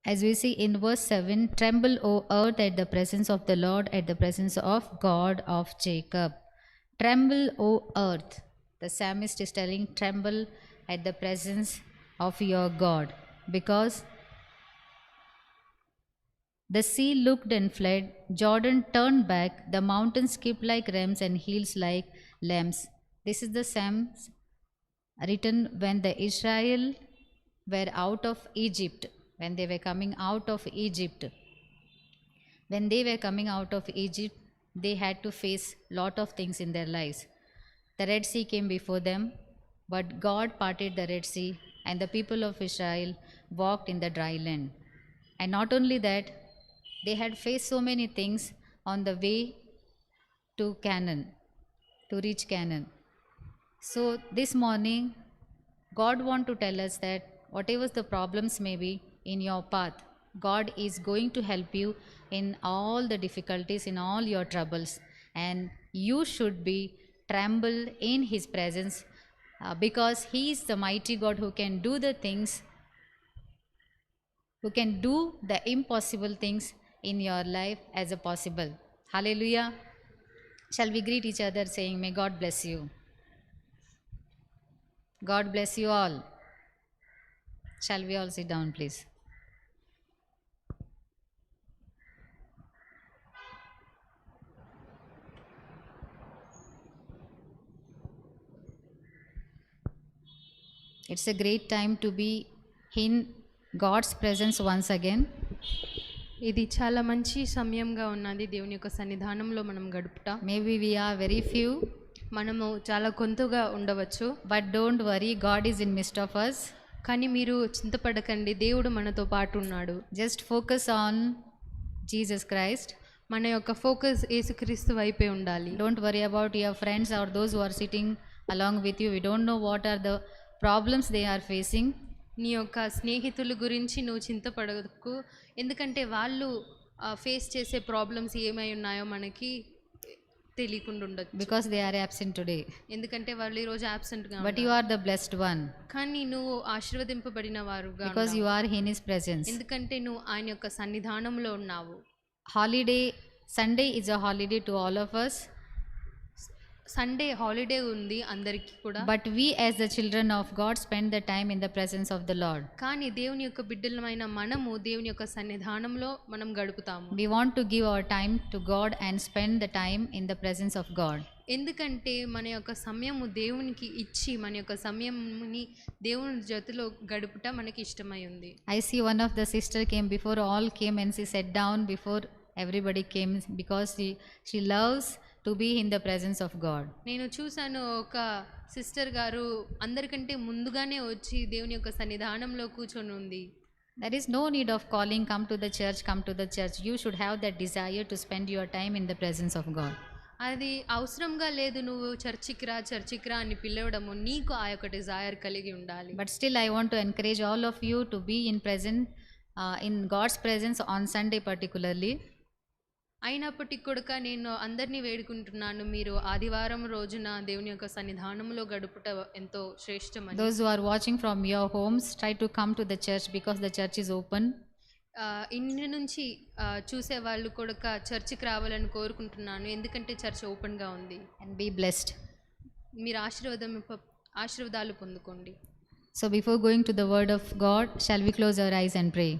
As we see in verse 7, tremble, O earth, at the presence of the Lord, at the presence of God of Jacob. Tremble, O earth. The psalmist is telling, tremble at the presence of your God, because the sea looked and fled, Jordan turned back, the mountains skipped like rams and hills like lambs. This is the psalm written when the Israel were out of Egypt, when they were coming out of Egypt. When they were coming out of Egypt, they had to face lot of things in their lives. The Red Sea came before them, but God parted the Red Sea, and the people of Israel walked in the dry land. And not only that, they had faced so many things on the way to Canaan, to reach Canaan. So this morning, God want to tell us that whatever the problems may be in your path, God is going to help you in all the difficulties, in all your troubles, and you should be tremble in His presence, because He is the mighty God who can do the things, who can do the impossible things in your life as a possible. Hallelujah. Shall we greet each other saying, may God bless you. God bless you all. Shall we all sit down, please? It's a great time to be in God's presence once again. ఇది చాలా మంచి సమయంగా ఉన్నది దేవుని యొక్క సన్నిధానంలో మనం గడుపుట. Maybe we are very few, మనము చాలా కొంతగా ఉండవచ్చు, but don't worry, God is in midst of us. కానీ మీరు చింతపడకండి, దేవుడు మనతో పాటు ఉన్నాడు. Just focus on Jesus Christ. మన యొక్క ఫోకస్ యేసుక్రీస్తు వైపే ఉండాలి. Don't worry about your friends or those who are sitting along with you. We don't know what are the problems they are facing. నీ యొక్క స్నేహితుల గురించి నువ్వు చింతపడకు, ఎందుకంటే వాళ్ళు ఫేస్ చేసే ప్రాబ్లమ్స్ ఏమై ఉన్నాయో మనకి తెలియకుండా ఉండొచ్చు. Because they are absent today. ఎందుకంటే వాళ్ళు ఈరోజు యాబ్సెంట్గా But you are the blessed one. కానీ నువ్వు ఆశీర్వదింపబడిన వారుగా Because you are in His presence. ఎందుకంటే నువ్వు ఆయన యొక్క సన్నిధానంలో ఉన్నావు. Holiday, Sunday is a holiday to all of us. Sunday holiday ఉంది అందరికీ కూడా. But we as the children of God spend the time in the presence of the Lord. కానీ దేవుని యొక్క బిడ్డలమైన మనము దేవుని యొక్క సన్నిధానంలో మనం గడుపుతాము. We want to give our time to God and spend the time in the presence of God. ఎందుకంటే మన యొక్క సమయము దేవునికి ఇచ్చి మన యొక్క సమయంని దేవుని జతలో గడుపుట మనకి ఇష్టమై ఉంది. I see one of the sister came before all came and she sat down before everybody came because she loves to be in the presence of God. నేను చూశాను, ఒక సిస్టర్ గారు అందరికంటే ముందుగానే వచ్చి దేవుని యొక్క సన్నిధానంలో కూర్చొని ఉంది. There is no need of calling, come to the church, come to the church. You should have that desire to spend your time in the presence of God. అది అవసరంగా లేదు, నువ్వు చర్చికి రా అని పిలవడము, నీకు ఆ యొక్క డిజైర్ కలిగి ఉండాలి. But still I want to encourage all of you to be in God's presence on Sunday particularly. అయినప్పటికీ కూడా నేను అందరినీ వేడుకుంటున్నాను, మీరు ఆదివారం రోజున దేవుని యొక్క సన్నిధానంలో గడుపుట ఎంతో శ్రేష్టమని. Those who are watching from your homes, try to come to the church because the church is open. ఇంటి నుంచి చూసే వాళ్ళు కూడా చర్చికి రావాలని కోరుకుంటున్నాను, ఎందుకంటే చర్చ్ ఓపెన్గా ఉంది. And be blessed. మీరు ఆశీర్వాదాలు పొందుకోండి. So before going to the word of God, shall we close our eyes and pray?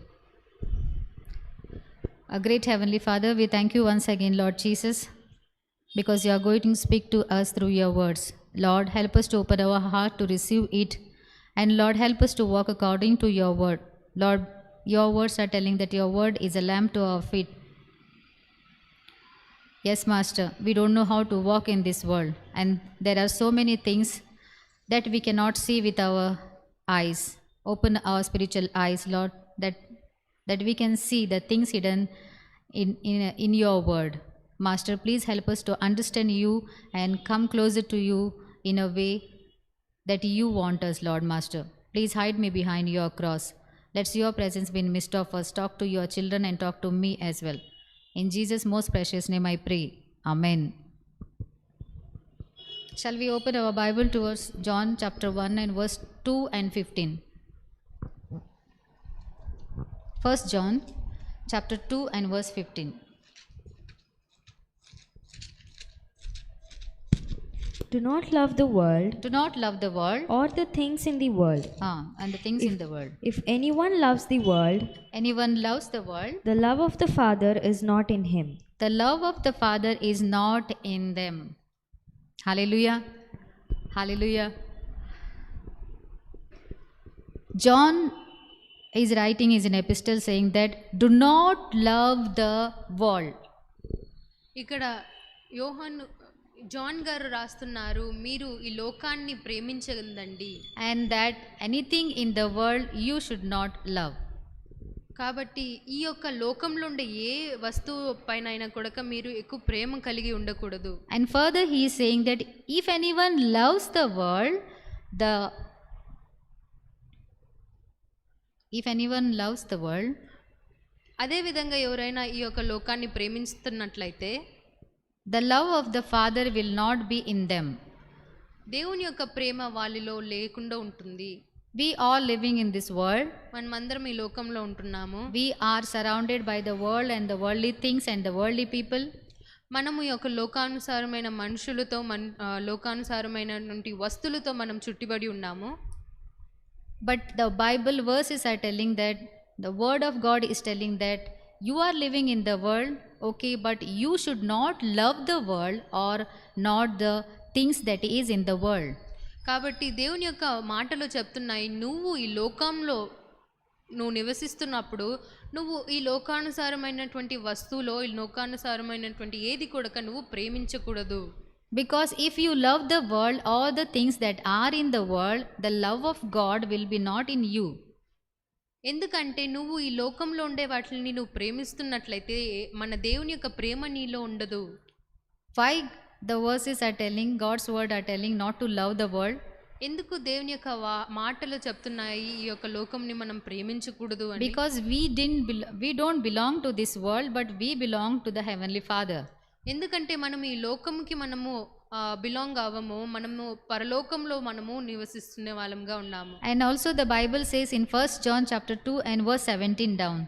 A great Heavenly Father, we thank you once again, Lord Jesus, because you are going to speak to us through your words. Lord, help us to open our heart to receive it, and Lord, help us to walk according to your word. Lord, your words are telling that your word is a lamp to our feet. Yes, Master, we don't know how to walk in this world, and there are so many things that we cannot see with our eyes. Open our spiritual eyes, Lord, that we can see the things hidden in your word. Master, please help us to understand you and come closer to you in a way that you want us, Lord Master. Please hide me behind your cross. Let your presence be in midst of us. Talk to your children and talk to me as well. In Jesus' most precious name I pray. Amen. Shall we open our Bible towards John chapter 1 and verse 2 and 15? 1 John chapter 2 and verse 15. Do not love the world Do not love the world or the things in the world. and the things in the world. If anyone loves the world, Anyone loves the world, the love of the Father is not in him. the love of the Father is not in them. Hallelujah. Hallelujah. John is writing is an epistle saying that do not love the world. ఇక్కడ John గారు రాస్తున్నారు, మీరు ఈ లోకాన్ని ప్రేమించదండి, And that anything in the world you should not love. కాబట్టి ఈ యొక్క లోకంలో ఉండే ఏ వస్తువు పైన అయినా కూడా మీరు ఎక్కువ ప్రేమ కలిగి ఉండకూడదు. And further he is saying that if anyone loves the world, if anyone loves the world, అదే విధంగా ఎవరైనా ఈ యొక్క లోకాన్ని ప్రేమిస్తున్నట్లయితే the love of the Father will not be in them. దేవుని యొక్క ప్రేమ వాళ్ళలో లేకుండా ఉంటుంది. We are living in this world. మనమందరం ఈ లోకంలో ఉంటున్నాము. We are surrounded by the world and the worldly things and the worldly people. మనము ఈ యొక్క లోకానుసారమైన మనుషులతో లోకానుసారమైనటువంటి వస్తువులతో మనం చుట్టిబడి ఉన్నాము. But the Bible verses are telling that the word of God is telling that you are living in the world, okay, but you should not love the world or not the things that is in the world. కాబట్టి దేవుని యొక్క మాటలు చెప్తున్నాయి, నువ్వు ఈ లోకంలో నువ్వు నివసిస్తున్నప్పుడు నువ్వు ఈ లోకానుసారమైనటువంటి వస్తువులో ఈ లోకానుసారమైనటువంటి ఏది కూడా నువ్వు ప్రేమించకూడదు. Because if you love the world or the things that are in the world, the love of God will be not in you. ఎందుకంటే నువ్వు ఈ లోకంలో ఉండే వాటిని నువ్వు ప్రేమిస్తున్నట్లయితే మన దేవుని యొక్క ప్రేమ నీలో ఉండదు. Why the verses are telling, God's word are telling not to love the world? ఎందుకు దేవుని యొక్క మాటలు చెప్తున్నాయి ఈ యొక్క లోకంని మనం ప్రేమించకూడదు అని? Because we don't belong to this world, but we belong to the heavenly Father. ఎందుకంటే మనం ఈ లోకంకి మనము బిలాంగ్ అవ్వము, మనము పరలోకంలో మనము నివసిస్తున్న వాళ్ళంగా ఉన్నాము. And also the Bible says in 1 John chapter 2 and verse 17 down.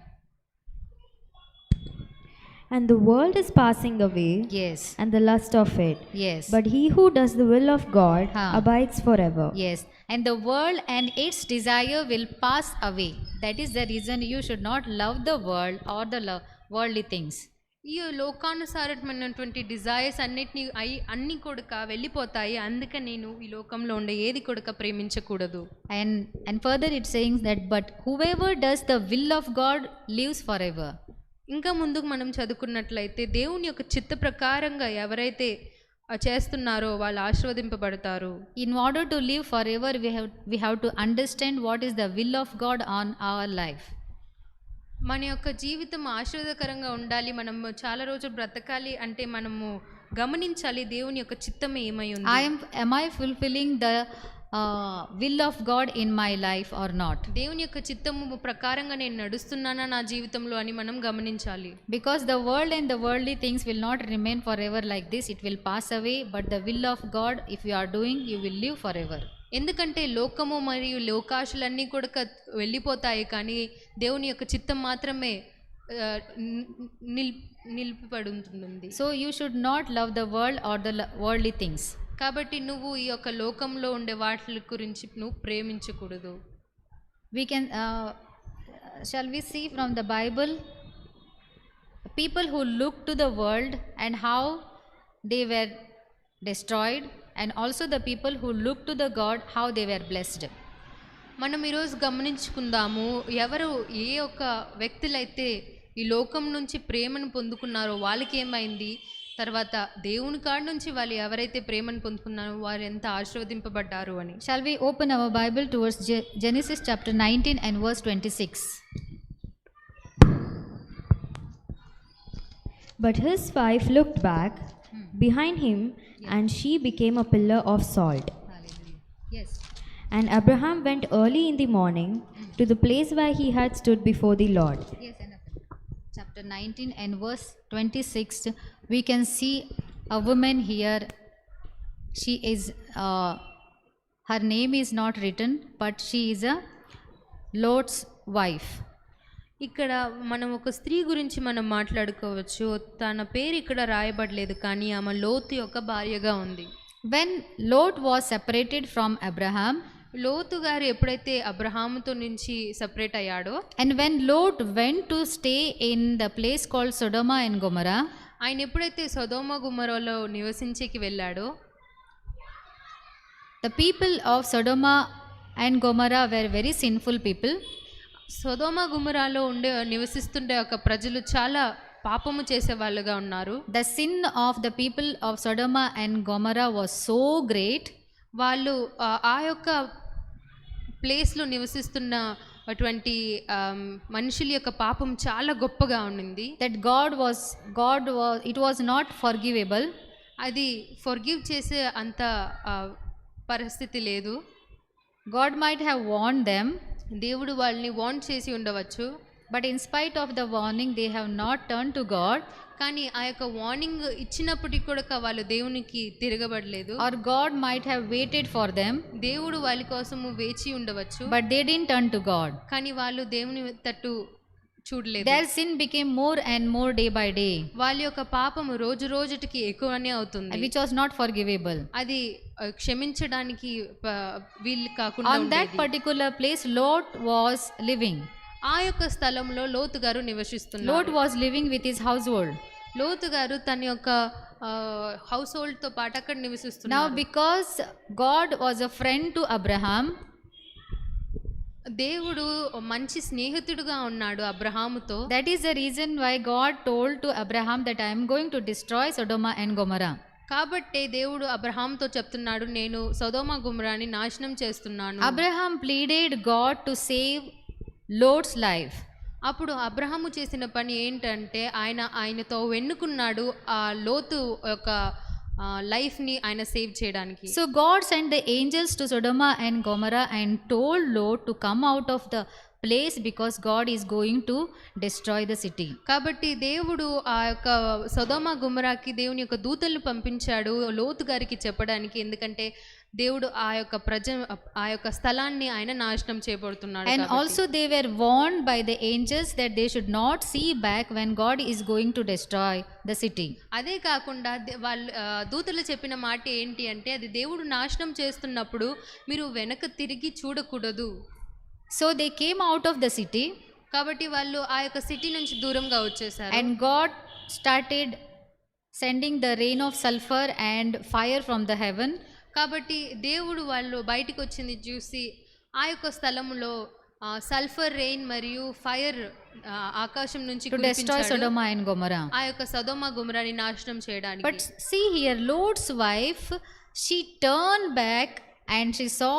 And the world is passing away, Yes. and the lust of it. Yes. But he who does the will of God Huh. abides forever. Yes. And the world and its desire will pass away. That is the reason you should not love the world or the worldly things. ఈ లోకానుసారమైనటువంటి desires అన్ని కొడుక వెళ్ళిపోతాయి. అందుకే నేను ఈ లోకంలో ఉండే ఏది కొడుక ప్రేమించకూడదు. And further it saying that but whoever does the will of God lives forever. ఇంకా ముందుకు మనం చదువుకున్నట్లయితే దేవుని యొక్క చిత్త ప్రకారంగా ఎవరైతే చేస్తున్నారో వాళ్ళు ఆశీర్వదింపబడతారు. In order to live forever, we have to understand what is the will of God on our life. మన యొక్క జీవితం ఆశీర్వాదకరంగా ఉండాలి, మనం చాలా రోజులు బ్రతకాలి అంటే మనము గమనించాలి దేవుని యొక్క చిత్తం ఏమై ఉంది. Am I fulfilling the will of God in my life or not? దేవుని యొక్క చిత్తము ప్రకారంగా నేను నడుస్తున్నానా నా జీవితంలో అని మనం గమనించాలి. Because the world and the worldly things will not remain forever like this, it will pass away, but the will of God, if you are doing, you will live forever. ఎందుకంటే లోకము మరియు లోకాశలన్నీ కూడా వెళ్ళిపోతాయి, కానీ దేవుని యొక్క చిత్తం మాత్రమే నిలిపిపడి ఉంటుంది. So you should not love the world or the worldly things. కాబట్టి నువ్వు ఈ యొక్క లోకంలో ఉండే వాటి గురించి నువ్వు ప్రేమించకూడదు. We can shall we see from the Bible people who look to the world and how they were destroyed, and also the people who look to the God, how they were blessed. మనం ఈరోజు గమనించుకుందాము, ఎవరు ఏ ఒక్క వ్యక్తులైతే ఈ లోకం నుంచి ప్రేమను పొందుకున్నారో వాళ్ళకి ఏమైంది, తర్వాత దేవుని కాడ నుంచి వాళ్ళు ఎవరైతే ప్రేమను పొందుకున్నారో వారు ఎంత ఆశీర్వదింపబడ్డారు అని. Shall we open our Bible towards Genesis chapter 19 and verse 26. But his wife looked back behind him, and she became a pillar of salt. Hallelujah. Yes. And Abraham went early in the morning to the place where he had stood before the Lord. Yes, enough. Chapter 19 and verse 26, we can see a woman here. She is, her name is not written, but she is a Lot's wife. ఇక్కడ మనం ఒక స్త్రీ గురించి మనం మాట్లాడుకోవచ్చు. తన పేరు ఇక్కడ రాయబడలేదు, కానీ ఆమె లోతు యొక్క భార్యగా ఉంది. When Lot was separated from Abraham, లోతు గారు ఎప్పుడైతే అబ్రహాముతో నుంచి separate అయ్యాడో, and when Lot went to stay in the place called Sodom and Gomorrah, ఆయన ఎప్పుడైతే సొదొమ గుమ్మరలో నివసించేకి వెళ్ళాడో, the people of Sodom and Gomorrah were very sinful people. సొదొమ గుమ్మరాలో నివసిస్తుండే ఒక ప్రజలు చాలా పాపము చేసే వాళ్ళుగా ఉన్నారు. The sin of the people of Sodom and Gomorrah was so great. వాళ్ళు ఆ యొక్క ప్లేస్లో నివసిస్తున్న అటువంటి మనుషుల యొక్క పాపం చాలా గొప్పగా ఉండింది. That it was not forgivable. అది ఫర్గివ్ చేసే అంత పరిస్థితి లేదు. God might have warned them, దేవుడు వాళ్ళని వార్న్ చేసి ఉండవచ్చు, but in spite of the warning they have not turned to God. కానీ ఆ యొక్క వార్నింగ్ ఇచ్చినప్పటికీ కూడా వాళ్ళు దేవునికి తిరగబడలేదు. Or God might have waited for them, దేవుడు వాళ్ళ కోసము వేచి ఉండవచ్చు, but they didn't turn to God. కానీ వాళ్ళు దేవుని తట్టు చూడలేదు. Their sin became more and more day by day, వాళ్ళ యొక్క పాపము రోజు రోజుకి ఎక్కువనే అవుతుంది, which was not forgivable. అది క్షమించడానికి వీలు కాకుండా On that particular place Lot was living. ఆ యొక్క స్థలంలో లోతు గారు నివసిస్తున్నారు. Lot was living with his household. లోతు గారు తన యొక్క హౌస్ హోల్డ్ తో పాటు అక్కడ నివసిస్తున్నారు. Now because God was a friend to Abraham, దేవుడు మంచి స్నేహితుడుగా ఉన్నాడు అబ్రహాముతో. that is the reason why God told to Abraham that I am going to destroy Sodom and Gomorrah. కాబట్టి దేవుడు అబ్రహాంతో చెప్తున్నాడు, నేను సొదొమ గుమ్మరాని నాశనం చేస్తున్నాను. Abraham pleaded God to save Lot's life. అప్పుడు అబ్రహాము చేసిన పని ఏంటంటే ఆయనతో వెన్నుకున్నాడు ఆ లోతు యొక్క లైఫ్ని ఆయన సేవ్ చేయడానికి. So God sent the angels to Sodom and Gomorrah and told Lot to come out of the place because God is going to destroy the city. కాబట్టి దేవుడు ఆ యొక్క సొదొమ గుమ్మరాకి దేవుని యొక్క దూతలను పంపించాడు లోతు గారికి చెప్పడానికి, ఎందుకంటే దేవుడు ఆ యొక్క స్థలాన్ని ఆయన నాశనం చేయబడుతున్నాడు. And also they were warned by the angels that they should not see back when God is going to destroy the city. అదే కాకుండా వాళ్ళు దూతలు చెప్పిన మాట ఏంటి అంటే, అది దేవుడు నాశనం చేస్తున్నప్పుడు మీరు వెనక తిరిగి చూడకూడదు. So they came out of the city, కాబట్టి వాళ్ళు ఆ యొక్క సిటీ నుంచి దూరంగా వచ్చేసారు. and God started sending the rain of sulfur and fire from the heaven. కాబట్టి దేవుడు వాళ్ళు బయటికి వచ్చింది చూసి ఆ యొక్క స్థలములో సల్ఫర్ రెయిన్ మరియు ఫైర్ ఆకాశం నుంచి to destroy Sodom and Gomorrah. ఆ యొక్క సొదొమ గుమ్మరాని నాశనం చేయడానికి. But see here, Lot's wife, she turned back and she saw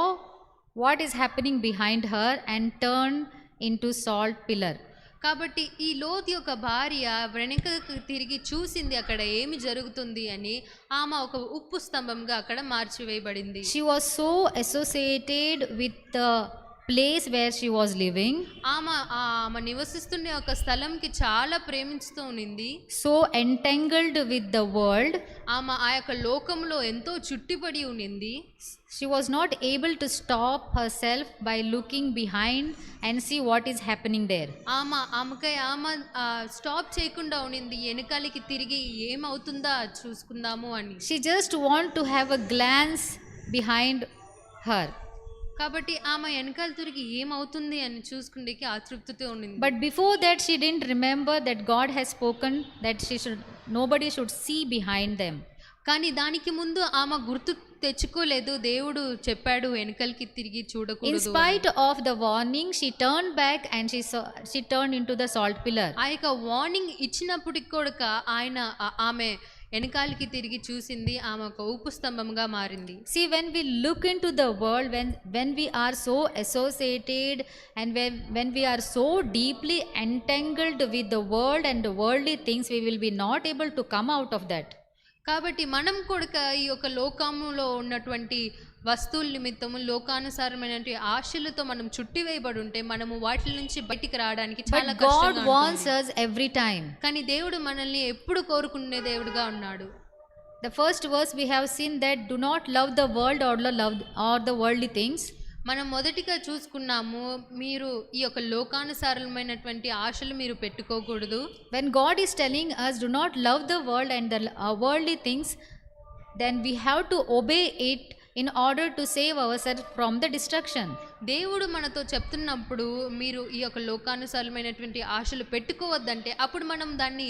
what is happening behind her and turned into salt pillar. కాబట్టి ఈ లోతు యొక్క భార్య వెనకకు తిరిగి చూసింది అక్కడ ఏమి జరుగుతుంది అని. ఆమె ఒక ఉప్పు స్తంభంగా అక్కడ మార్చివేయబడింది. She was so associated with the place where she was living, ఆమె నివసిస్తున్న ఒక స్థలంకి చాలా ప్రేమించుతూ ఉన్నింది. so entangled with the world, ఆమె ఆ యొక్క లోకంలో ఎంతో చుట్టిపడి ఉన్నింది. she was not able to stop herself by looking behind and see what is happening there. ఆమె స్టాప్ చేయకుండా ఉన్నింది, వెనకాలకి తిరిగి ఏమవుతుందా చూసుకుందాము అని. She just want to have a glance behind her. కాబట్టి ఆమె వెనకాల తిరిగి ఏమవుతుంది అని చూసుకుండేకి ఆతృప్తితో ఉన్నింది. But before that she didn't remember that God has spoken that nobody should see behind them. కానీ దానికి ముందు ఆమె గుర్తు తెచ్చుకోలేదు, దేవుడు చెప్పాడు వెనకలకి తిరిగి చూడకూడదు. In spite of the warning, she turned back and she turned into the salt pillar. ఆ యొక్క వార్నింగ్ ఇచ్చినప్పటికి కూడా ఆమె వెనకాలకి తిరిగి చూసింది, ఆమె ఒక ఉప్పు స్తంభంగా మారింది. See, when we look into the world, when we are so associated and when we are so deeply entangled with the world and the worldly things, we will be not able to come out of that. కాబట్టి మనం కూడా ఈ యొక్క లోకములో ఉన్నటువంటి వస్తువుల నిమిత్తము లోకానుసారమైన ఆశలతో మనం చుట్టివేయబడి ఉంటే మనము వాటి నుంచి బయటికి రావడానికి చాలా కష్టంగా ఉంటుంది. God wants us every time. కానీ దేవుడు మనల్ని ఎప్పుడు కోరుకునే దేవుడుగా ఉన్నాడు. The first verse we have seen that do not love the world or the worldly things. మనం మొదటిగా చూసుకున్నాము, మీరు ఈ యొక్క లోకానుసారమైనటువంటి ఆశలు మీరు పెట్టుకోకూడదు. When God is telling us, do not love the world and the worldly things, then we have to obey it in order to save ourselves from the destruction. దేవుడు మనతో చెప్తున్నప్పుడు మీరు ఈ యొక్క లోకానుసారమైనటువంటి ఆశలు పెట్టుకోవద్దంటే అప్పుడు మనం దాన్ని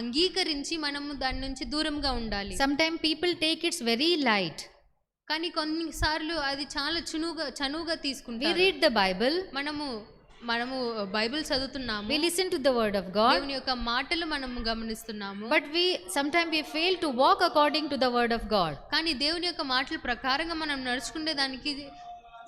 అంగీకరించి మనము దాని నుంచి దూరంగా ఉండాలి. Sometimes people take it very light. కానీ కొన్నిసార్లు అది చాలా చనువుగా We తీసుకుంటారు. read the Bible, మనము బైబిల్ చదువుతున్నాము, we listen to the word of God, దేవుని యొక్క మాటలు మనము గమనిస్తున్నాము. but sometimes we fail to walk according to the word of God. కానీ దేవుని యొక్క మాటల ప్రకారంగా మనం నడుచుకునే దానికి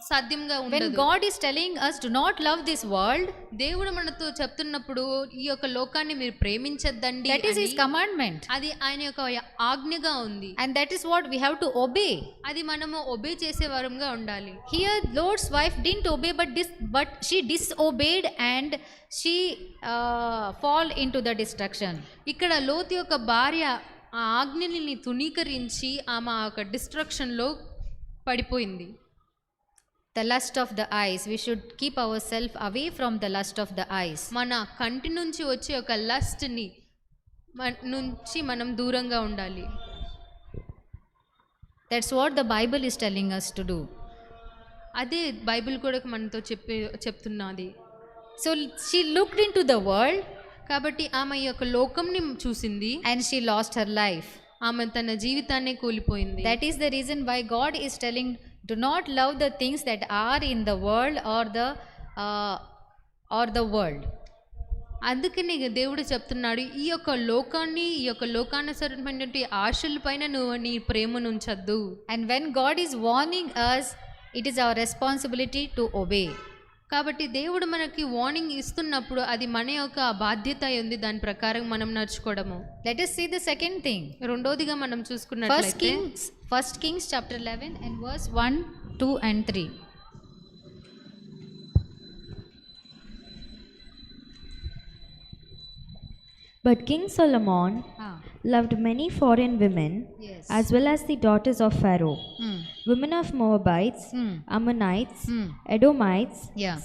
సాధ్యంగా When ఉండదు. God is telling us, do not love this world, దేవుడు మనతో చెప్తున్నప్పుడు ఈ యొక్క లోకాన్ని మీరు ప్రేమించద్దండి that is his అని, commandment, అది ఆయన యొక్క ఆజ్ఞగా ఉంది. and that is what we have to obey. అది మనము ఒబే చేసే వారంగా ఉండాలి. Here Lord's wife didn't obey, but she disobeyed and she fall into the destruction. ఇక్కడ లోతు యొక్క భార్య ఆ ఆజ్ఞని తునీకరించి ఆమె ఆ యొక్క డిస్ట్రక్షన్లో పడిపోయింది. The lust of the eyes, we should keep ourselves away from the lust of the eyes. మన కంటి నుంచి వచ్చే ఒక లస్ట్ని నుంచి మనం దూరంగా ఉండాలి. That's what the Bible is telling us to do. అదే బైబిల్ కూడా మనతో చెప్తున్నది. So she looked into the world కాబట్టి ఆమె ఈ యొక్క లోకంని చూసింది, and she lost her life. ఆమె తన జీవితాన్నే కోల్పోయింది. That is the reason why God is telling, do not love the things that are in the world or the world. అందుకని దేవుడు చెప్తున్నాడు, ఈ యొక్క లోకాన్ని, ఈ యొక్క లోకానుసరమైనటువంటి ఆశల పైన నువ్వు నీ ప్రేమను ఉంచద్దు. And when God is warning us, it is our responsibility to obey. కాబట్టి దేవుడు మనకి వార్నింగ్ ఇస్తున్నప్పుడు అది మన యొక్క బాధ్యత ఉంది, దాని ప్రకారం మనం నడుచుకోవడము. Let us see the second thing. రెండోదిగా మనం చూసుకున్నట్లయితే First Kings chapter 11 and verse 1, 2 and 3. But King Solomon loved many foreign women, Yes. as well as the daughters of Pharaoh, Hmm. women of Moabites, Hmm. Ammonites, Hmm. Edomites, Yeah.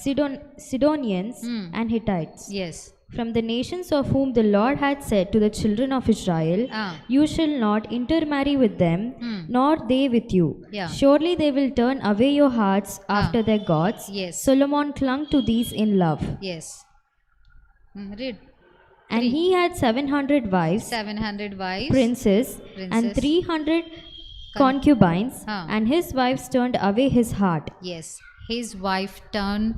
Sidonians, Hmm. and Hittites, Yes. from the nations of whom the Lord had said to the children of Israel, Ah. You shall not intermarry with them, Hmm. nor they with you. Yeah. Surely they will turn away your hearts after their gods. Yes. Solomon clung to these in love. Yes. Read. And he had 700 wives, 700 wives. princes, and 300 concubines, and his wives turned away his heart. Yes. His wife turned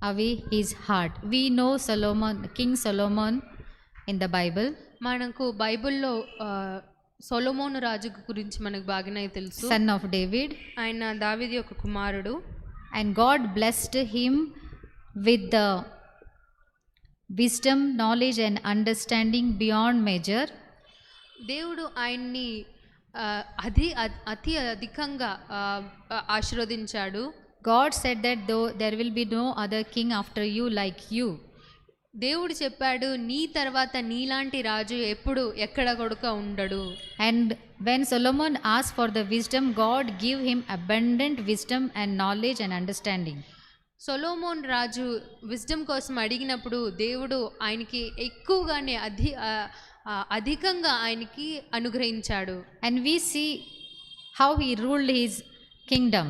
away his heart. We know King Solomon in the Bible. మనకు బైబిల్లో సొలొమోను రాజు గురించి మనకు బాగానే తెలుసు. Son of David. ఆయన దావీదు యొక్క కుమారుడు. And God blessed him with the wisdom, knowledge and understanding beyond measure. దేవుడు ఆయన్ని అతి అధికంగా ఆశీర్వదించాడు. God said that though there will be no other king after you like you. దేవుడు చెప్పాడు, నీ తర్వాత నీలాంటి రాజు ఎక్కడ కొడుక ఉండడు. And when Solomon asked for the wisdom, God gave him abundant wisdom and knowledge and understanding. Solomon Raju wisdom కోసం అడిగినప్పుడు దేవుడు ఆయనకి ఎక్కువగానే అధికంగా ఆయనకి అనుగ్రహించాడు. And we see how he ruled his kingdom.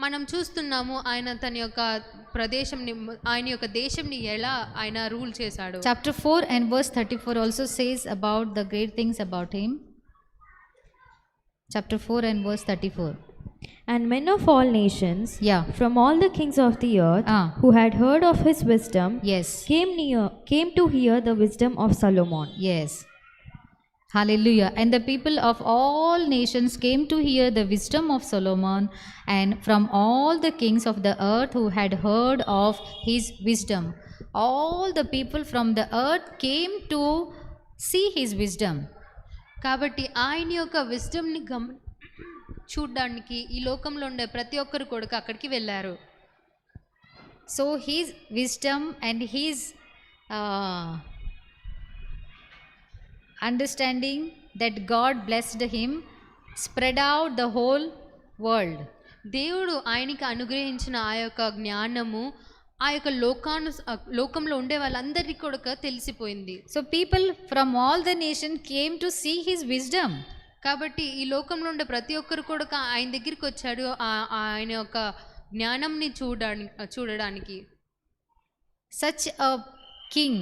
మనం చూస్తున్నాము ఆయన తన యొక్క ప్రదేశంని, ఆయన యొక్క దేశంని ఎలా ఆయన రూల్ చేశాడు. Chapter 4 and verse 34 also says about the great things about him. Chapter 4 and verse 34. And men of all nations, Yeah. from all the kings of the earth, Ah. who had heard of his wisdom, Yes. came to hear the wisdom of Solomon. Yes. Hallelujah. And the people of all nations came to hear the wisdom of Solomon, and from all the kings of the earth who had heard of his wisdom. All the people from the earth came to see his wisdom. కాబట్టి ఆయన యొక్క విజ్డమ్ని చూడ్డానికి ఈ లోకంలో ఉండే ప్రతి ఒక్కరు కూడా అక్కడికి వెళ్ళారు. So his wisdom and his understanding that God blessed him spread out the whole world. దేవుడు ఆయనకి అనుగ్రహించిన ఆ యొక్క జ్ఞానము ఆ యొక్క లోకంలో ఉండే వాళ్ళందరికీ కూడా తెలిసిపోయింది. So people from all the nation came to see his wisdom. కాబట్టి ఈ లోకంలో ఉండే ప్రతి ఒక్కరు కూడా ఆయన దగ్గరికి వచ్చాడు ఆయన యొక్క జ్ఞానంని చూడడానికి. Such a king,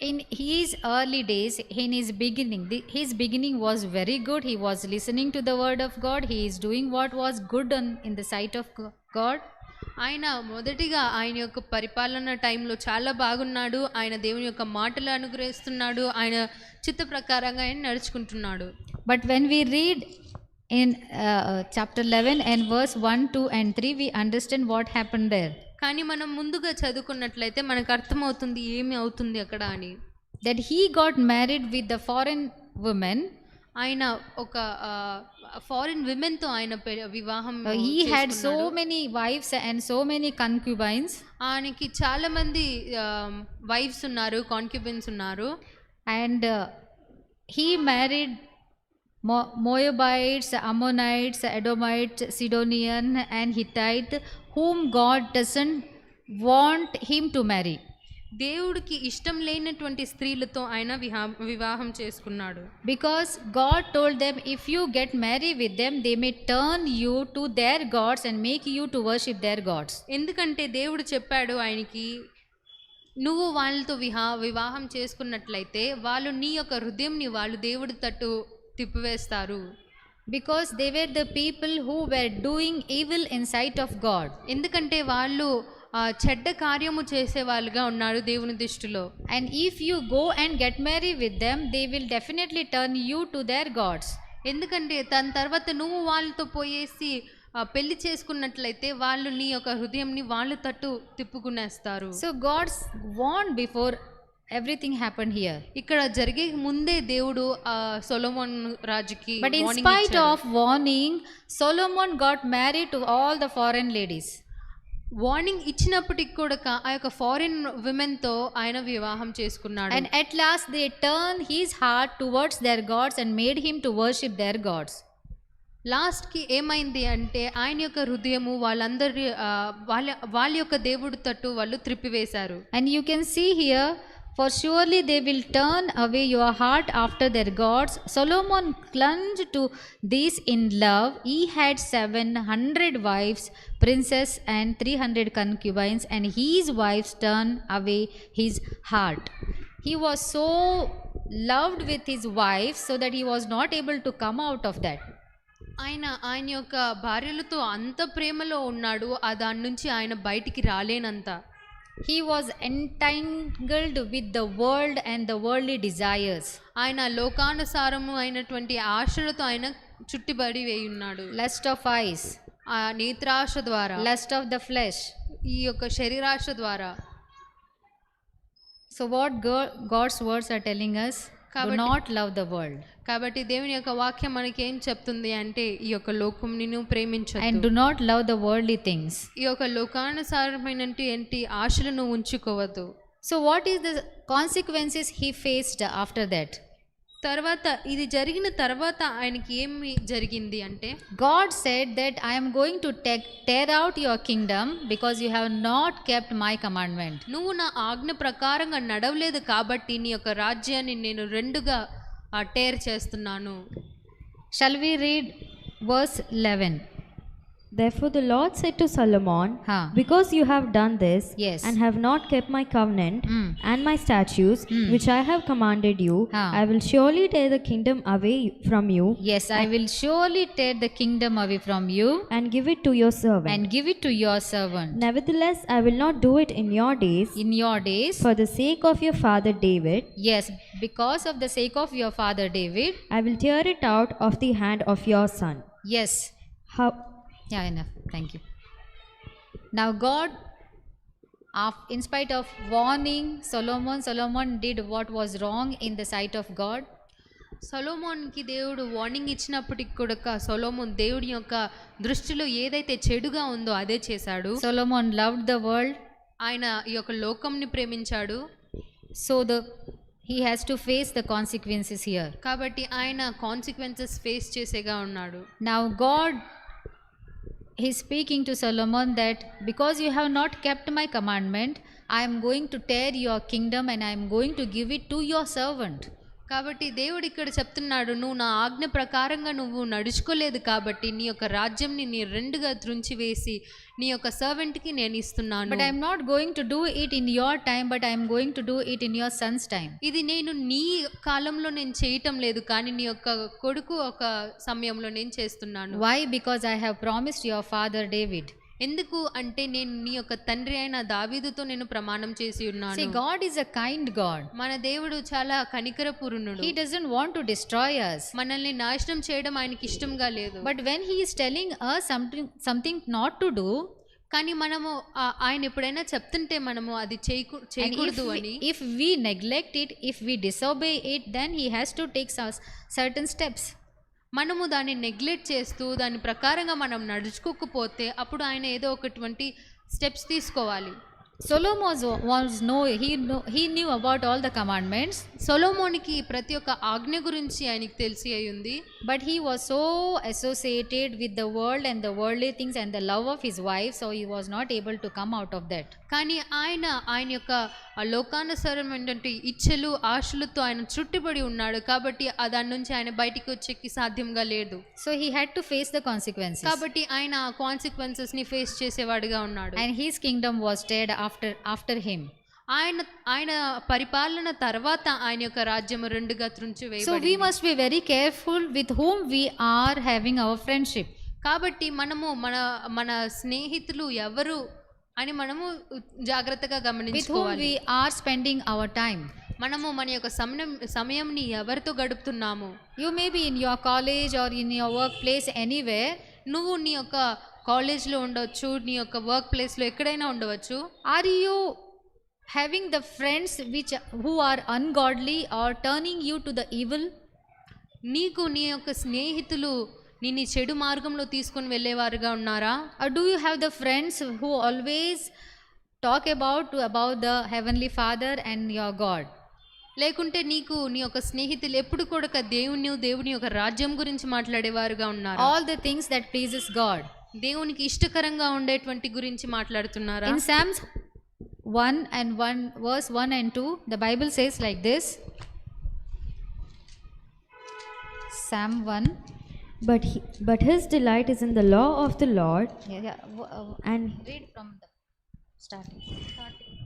in his early days, in his beginning, his beginning was very good. He was listening to the word of God. He is doing what was good in the sight of God. ఆయన మొదటిగా ఆయన యొక్క పరిపాలన టైంలో చాలా బాగున్నాడు. ఆయన దేవుని యొక్క మాటలు అనుగ్రహిస్తున్నాడు. ఆయన చిత్త ప్రకారంగా ఆయన నడుచుకుంటున్నాడు. But when we read in chapter 11 and verse 1, 2 and 3, we understand what happened there. కానీ మనం ముందుగా చదువుకున్నట్లయితే మనకు అర్థమవుతుంది ఏమి అవుతుంది అక్కడ అని. That he got married with the foreign women. ఆయన ఒక ఫారిన్ విమెన్ తో ఆయన వివాహం he had so many wives and so many concubines. ఆయనకి చాలా మంది వైఫ్స్ ఉన్నారు, కాన్క్యుబైన్స్ ఉన్నారు. And he married Moabites, Ammonites, Edomites, Sidonian and Hittite, whom God doesn't want him to marry. దేవుడికి ఇష్టం లేనటువంటి స్త్రీలతో ఆయన వివాహం చేసుకున్నాడు. Because God told them, if you get married with them, they may turn you to their gods and make you to worship their gods. ఎందుకంటే దేవుడు చెప్పాడు ఆయనకి, నువ్వు వాళ్ళతో వివాహం చేసుకున్నట్లయితే వాళ్ళు నీ యొక్క హృదయంని వాళ్ళు దేవుడి తట్టు తిప్పివేస్తారు. Because they were the people who were doing evil in sight of God. ఎందుకంటే వాళ్ళు చెడ్డ కార్యము చేసే వాళ్ళుగా ఉన్నారు దేవుని దృష్టిలో. And if you go and get married with them, they will definitely turn you to their gods. ఎందుకంటే దాని తర్వాత నువ్వు వాళ్ళతో పోయేసి పెళ్లి చేసుకున్నట్లయితే వాళ్ళు నీ యొక్క హృదయంని వాళ్ళ తట్టు తిప్పుకునేస్తారు. So God warned before everything happened here. ఇక్కడ జరిగే ముందే దేవుడు సొలొమోన్ రాజుకి But in spite of warning, Solomon got married to all the foreign ladies. Warning ఇచ్చినప్పటికి కూడా ఆ యొక్క ఫారిన్ విమెన్ తో ఆయన వివాహం చేసుకున్నాడు. And at last they turned his heart towards their gods and made him to worship their gods. Last కి ఏమైంది అంటే ఆయన యొక్క హృదయము వాళ్ళందరి వాళ్ళ యొక్క దేవుడి తట్టు వాళ్ళు త్రిప్పివేశారు. And you can see here, for surely they will turn away your heart after their gods. Solomon clung to these in love. He had 700 wives, princes and 300 concubines, and his wives turned away his heart. He was so loved with his wives so that he was not able to come out of that. ఆయన యొక్క భార్యలతో అంత ప్రేమలో ఉన్నాడు, దాని నుంచి ఆయన బయటికి రాలేనంత. He was entangled with the world and the worldly desires. ఆయన లోకానుసారము అయినటువంటి ఆశలతో ఆయన చుట్టిబడి వేయి ఉన్నాడు. Lust of eyes, నేత్రాశ ద్వారా, lust of the flesh, ఈ యొక్క శరీరాశ ద్వారా. So what God's words are telling us, do not love the world. కాబట్టి దేవుని యొక్క వాక్యం మనకి ఏం చెప్తుంది అంటే ఈ యొక్క లోకంని నువ్వు ప్రేమించొద్దు. And do not love the worldly things. ఈ యొక్క లోకానుసారమైనటువంటి ఆశలను ఉంచుకోవద్దు. So what is the consequences he faced after that? తర్వాత ఇది జరిగిన తర్వాత ఆయనకి ఏమి జరిగింది అంటే, God said that I am going to tear out your kingdom because you have not kept my commandment. నువ్వు నా ఆజ్ఞ ప్రకారంగా నడవలేదు కాబట్టి నీ యొక్క రాజ్యాన్ని నేను రెండుగా టేర్ చేస్తున్నాను. Shall we read verse 11? Therefore the Lord said to Solomon, because you have done this, yes, and have not kept my covenant and my statutes, which I have commanded you, I will surely tear the kingdom away from you. Yes, I will surely tear the kingdom away from you and give it to your servant. And give it to your servant. Nevertheless, I will not do it in your days. In your days. For the sake of your father David. Yes, because of the sake of your father David. I will tear it out of the hand of your son. Yes. How? Yeah, enough. Thank you. Now God, in spite of warning Solomon did what was wrong in the sight of God. సొలొమోన్కి దేవుడు warning ఇచ్చినప్పటికి కూడా సొలొమోన్ దేవుడి యొక్క దృష్టిలో ఏదైతే చెడుగా ఉందో అదే చేశాడు. Solomon loved the world. ఆయన ఈ యొక్క లోకంని ప్రేమించాడు. So he has to face the consequences here. కాబట్టి ఆయన కాన్సిక్వెన్సెస్ ఫేస్ చేసేగా ఉన్నాడు. Now God he's speaking to Solomon that because you have not kept my commandment, I am going to tear your kingdom and I am going to give it to your servant. కాబట్టి దేవుడు ఇక్కడ చెప్తున్నాడు, నువ్వు నా ఆజ్ఞ ప్రకారంగా నువ్వు నడుచుకోలేదు కాబట్టి నీ యొక్క రాజ్యంని నీ రెండుగా త్రుంచివేసి నీ యొక్క సర్వెంట్కి నేను ఇస్తున్నాను. But I am not going to do it in your time, but I am going to do it in your son's time. ఇది నేను నీ కాలంలో నేను చేయటం లేదు, కానీ నీ యొక్క కొడుకు ఒక సమయంలో నేను చేస్తున్నాను. Why? Because I have promised your father David. ఎందుకు అంటే నేను నీ యొక్క తండ్రి అయిన దావీదుతో నేను ప్రమాణం చేసి ఉన్నాను. See, God is a kind God. మన దేవుడు చాలా కనికరపూర్ణుడు. He doesn't want to destroy us. మనల్ని నాశనం చేయడం ఆయనకి ఇష్టంగా లేదు. But when he is telling us something not to do, కానీ మనము ఆయన ఎప్పుడైనా చెప్తుంటే మనము అది చేయకూడదు అని, if we neglect it, if we disobey it, then he has to take certain steps. మనము దాన్ని నెగ్లెక్ట్ చేస్తూ దాని ప్రకారంగా మనం నడుచుకోకపోతే అప్పుడు ఆయన ఏదో ఒకటువంటి స్టెప్స్ తీసుకోవాలి. Solomon he knew about all the commandments. సొలొమోనికి ప్రతి ఒక్క ఆజ్ఞ గురించి ఆయనకి తెలిసి అయ్యింది. But he was so associated with the world and the worldly things and the love of his wife, so he was not able to come out of that. కానీ ఆయన యొక్క లోకానుసారమైనటువంటి ఇచ్చలు ఆశలతో ఆయన చుట్టుబడి ఉన్నాడు కాబట్టి దాని నుంచి ఆయన బయటికి వచ్చేకి సాధ్యంగా లేదు. So he had to face the consequences. కాబట్టి ఆయన కాన్సిక్వెన్సెస్ ని ఫేస్ చేసేవాడిగా ఉన్నాడు. And his kingdom was stirred after him. ఆయన పరిపాలన తర్వాత ఆయన యొక్క రాజ్యము రెండుగా త్రుంచివేయబడింది. So we must be very careful with whom we are having our friendship. కాబట్టి మనము మన స్నేహితులు ఎవరు అని మనము జాగ్రత్తగా గమనించుకోవాలి. With whom we are spending our time. మనము మన యొక్క సమయంని ఎవరితో గడుపుతున్నాము. You may be in your college or in your workplace anywhere. నువ్వు నీ యొక్క కాలేజ్లో ఉండవచ్చు, నీ యొక్క వర్క్ ప్లేస్లో ఎక్కడైనా ఉండవచ్చు. Are you having the friends who are ungodly or turning you to the evil? నీకు నీ యొక్క స్నేహితులు నిన్ను చెడు మార్గంలో తీసుకొని వెళ్ళేవారుగా ఉన్నారా? Or do you have the friends who always talk about the heavenly Father and your God? లేకుంటే నీకు నీ యొక్క స్నేహితులు ఎప్పుడు కూడా దేవుని యొక్క రాజ్యం గురించి మాట్లాడేవారుగా ఉన్నారు. All the things that pleases God. దేవునికి ఇష్టకరంగా ఉండేటువంటి గురించి మాట్లాడుతున్నారా? In Psalms 1 and 1 verse 1 and 2, the Bible says like this. Psalm 1. But his delight is in the law of the Lord. And read from the starting.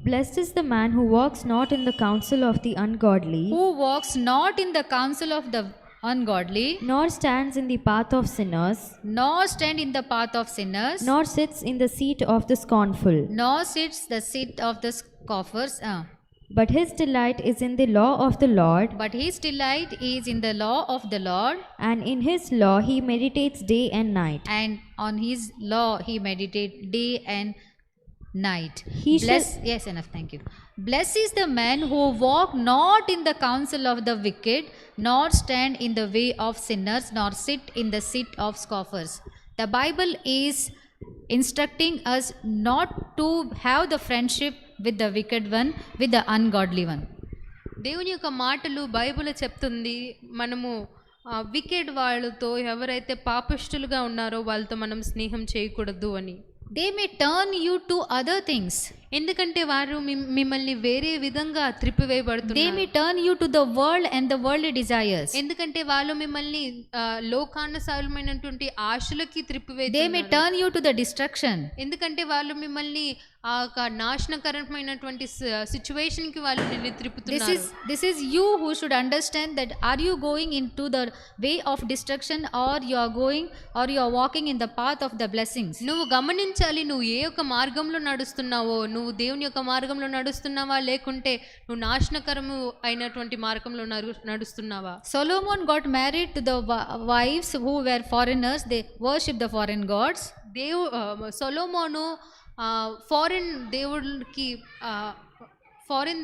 Blessed is the man who walks not in the counsel of the ungodly. Who walks not in the counsel of the ungodly, nor stands in the path of sinners, nor stand in the path of sinners, nor sits in the seat of the scornful, nor sits the seat of the scoffers. But his delight is in the law of the Lord. But his delight is in the law of the Lord. And in his law he meditates day and night. And on his law he meditates day and night. Yes, enough, thank you. Blessed is the man who walk not in the counsel of the wicked, nor stand in the way of sinners, nor sit in the seat of scoffers. The Bible is instructing us not to have the friendship with the wicked one, with the ungodly one. దేవుని యొక్క మాటలు Bible చెప్తుంది, మనము wicked వాళ్ళతో ఎవరైతే పాపిష్టులుగా ఉన్నారో వాళ్ళతో మనం స్నేహం చేయకూడదు అని. They may turn you to other things. ఎందుకంటే వారు మిమ్మల్ని వేరే విధంగా త్రిప్పివేయబడుతున్నారు. They may turn you to the world and the worldly desires. ఎందుకంటే వాళ్ళు మిమ్మల్ని లోకానుసారమైనటువంటి ఆశలకి త్రిప్పివేస్తున్నారు. They may turn you to the destruction. ఎందుకంటే వాళ్ళు మిమ్మల్ని ఆ నాశనకరమైనటువంటి సిచ్యువేషన్ కి వాళ్ళు నిన్ను త్రిప్పుతున్నారు. This is you who should understand that are you going into the way of destruction or you are going or you are walking in the path of the blessings. నువ్వు గమనించాలి, నువ్వు ఏ యొక్క మార్గంలో నడుస్తున్నావో, నువ్వు దేవుని యొక్క మార్గంలో నడుస్తున్నావా లేకుంటే నువ్వు నాశనకరము అయినటువంటి మార్గంలో నడుస్తున్నావా? Solomon got married to the wives who were foreigners. They worship the foreign gods. Solomon foreign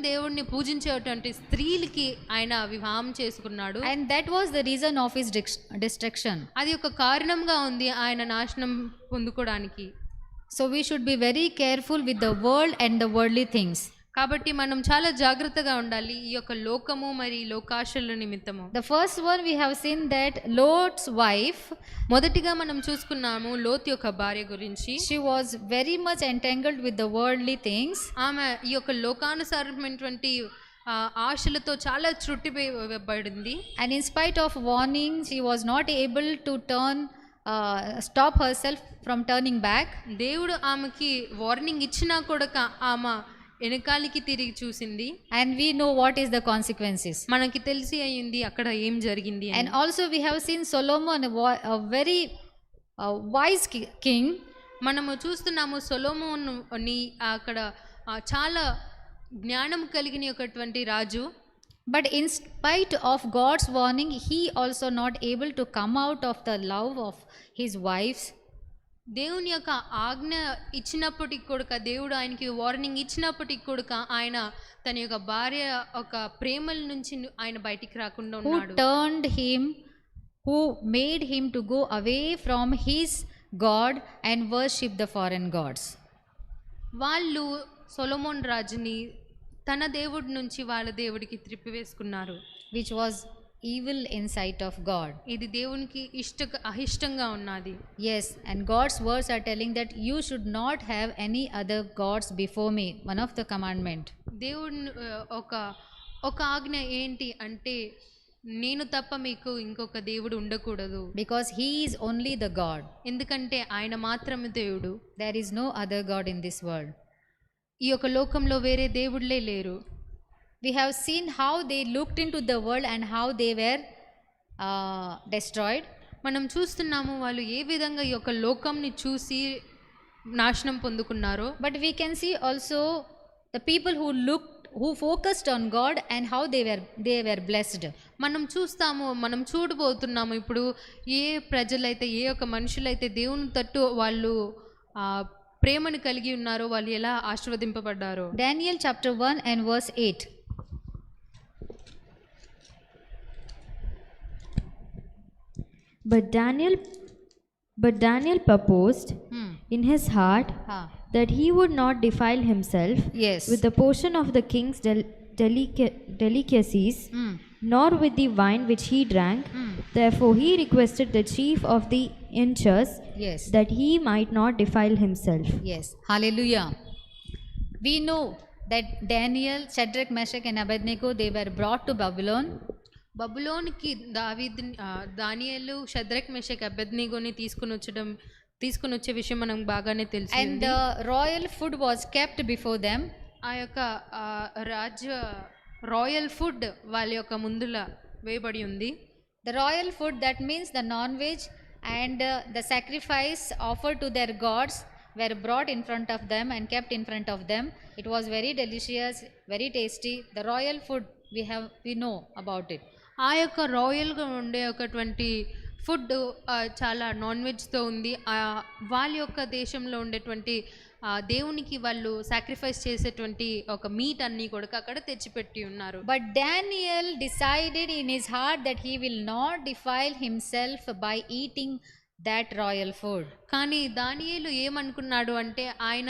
దేవుడిని పూజించేటువంటి స్త్రీలకి ఆయన వివాహం చేసుకున్నాడు. And that was the reason of his destruction. అది ఒక కారణంగా ఉంది ఆయన నాశనం పొందుకోవడానికి. So we should be very careful with the world and the worldly things. కాబట్టి మనం చాలా జాగ్రత్తగా ఉండాలి ఈ యొక్క లోకము మరి లోకాశల నిమిత్తము. The first one we have seen that Lot's wife, మొదటిగా మనం చూసుకున్నాము లోతు యొక్క భార్య గురించి. she was very much entangled with the worldly things. ఆమె ఈ యొక్క లోకానుసారమైనటువంటి ఆశలతో చాలా చుట్టివేయబడింది. And in spite of warning, she was not able to stop herself from turning back. దేవుడు ఆమెకి వార్నింగ్ ఇచ్చినా కూడా ఆమె వెనకాలికి తిరిగి చూసింది. And we know what is the consequences. మనకి తెలిసి అయింది అక్కడ ఏం జరిగింది. And also we have seen Solomon, a very wise king. మనము చూస్తున్నాము సొలొమోనుని అక్కడ చాలా జ్ఞానం కలిగిన ఒకటువంటి రాజు. But in spite of God's warning, he also not able to come out of the love of his wives. దేవుని యొక్క ఆజ్ఞ ఇచ్చినప్పటికి కూడా, దేవుడు ఆయనకి వార్నింగ్ ఇచ్చినప్పటికి కూడా ఆయన తన యొక్క భార్య ఒక ప్రేమల నుంచి ఆయన బయటికి రాకుండా ఉన్నాడు. Who made him to go away from his God and worship the foreign gods. వాళ్ళు సొలొమోన్ రాజుని తన దేవుడి నుంచి వాళ్ళ దేవుడికి త్రిప్పివేసుకున్నారు. Which was evil in sight of God. ఇది దేవునికి అహిష్టంగా ఉన్నది. Yes, and God's words are telling that you should not have any other gods before me. One of the commandment. దేవుని ఒక ఆజ్ఞ ఏంటి అంటే నేను తప్ప మీకు ఇంకొక దేవుడు ఉండకూడదు. Because he is only the God. ఎందుకంటే ఆయన మాత్రమే దేవుడు. There is no other God in this world. ఈ యొక్క లోకంలో వేరే దేవుళ్ళే లేరు. We have seen how they looked into the world and how they were destroyed. మనం చూస్తున్నాము వాళ్ళు ఏ విధంగా ఈ యొక్క లోకంని చూసి నాశనం పొందుకున్నారో. But we can see also the people who focused on God and how they were blessed. మనం చూస్తాము, మనం చూడబోతున్నాము ఇప్పుడు ఏ ప్రజలైతే ఏ యొక్క మనుషులైతే దేవుని తట్టు వాళ్ళు ప్రేమను కలిగి ఉన్నారో వాళ్ళు ఎలా ఆశీర్వదింపబడ్డారో. Daniel chapter 1 and verse 8. But Daniel purposed in his heart that he would not defile himself with the portion of the king's delicacies, nor with the wine which he drank. Therefore he requested the chief of the inchers that he might not defile himself. Yes, hallelujah. We know that Daniel, Shadrach, Meshach and Abednego, they were brought to Babylon. బబులోనికి దానియేలు, Shadrach, Meshach, అబేద్నెగోని తీసుకుని వచ్చే విషయం మనకు బాగానే తెలుసు. And the royal food was kept before them. ఆ యొక్క royal food వాళ్ళ యొక్క ముందుల వేయబడి ఉంది. The royal food, that means the non-veg and the sacrifice offered to their gods were brought in front of them and kept in front of them. It was very delicious, very tasty. The royal food we know about it. ఆ యొక్క రాయల్గా ఉండే ఒకటువంటి food చాలా non వెజ్తో ఉంది. వాళ్ళ యొక్క దేశంలో ఉండేటువంటి దేవునికి వాళ్ళు సాక్రిఫైస్ చేసేటువంటి ఒక మీట్ అన్నీ కూడా అక్కడ తెచ్చిపెట్టి ఉన్నారు. But Daniel decided in his heart that he will not defile himself by eating that royal food. కానీ దానియేలు ఏమనుకున్నాడు అంటే ఆయన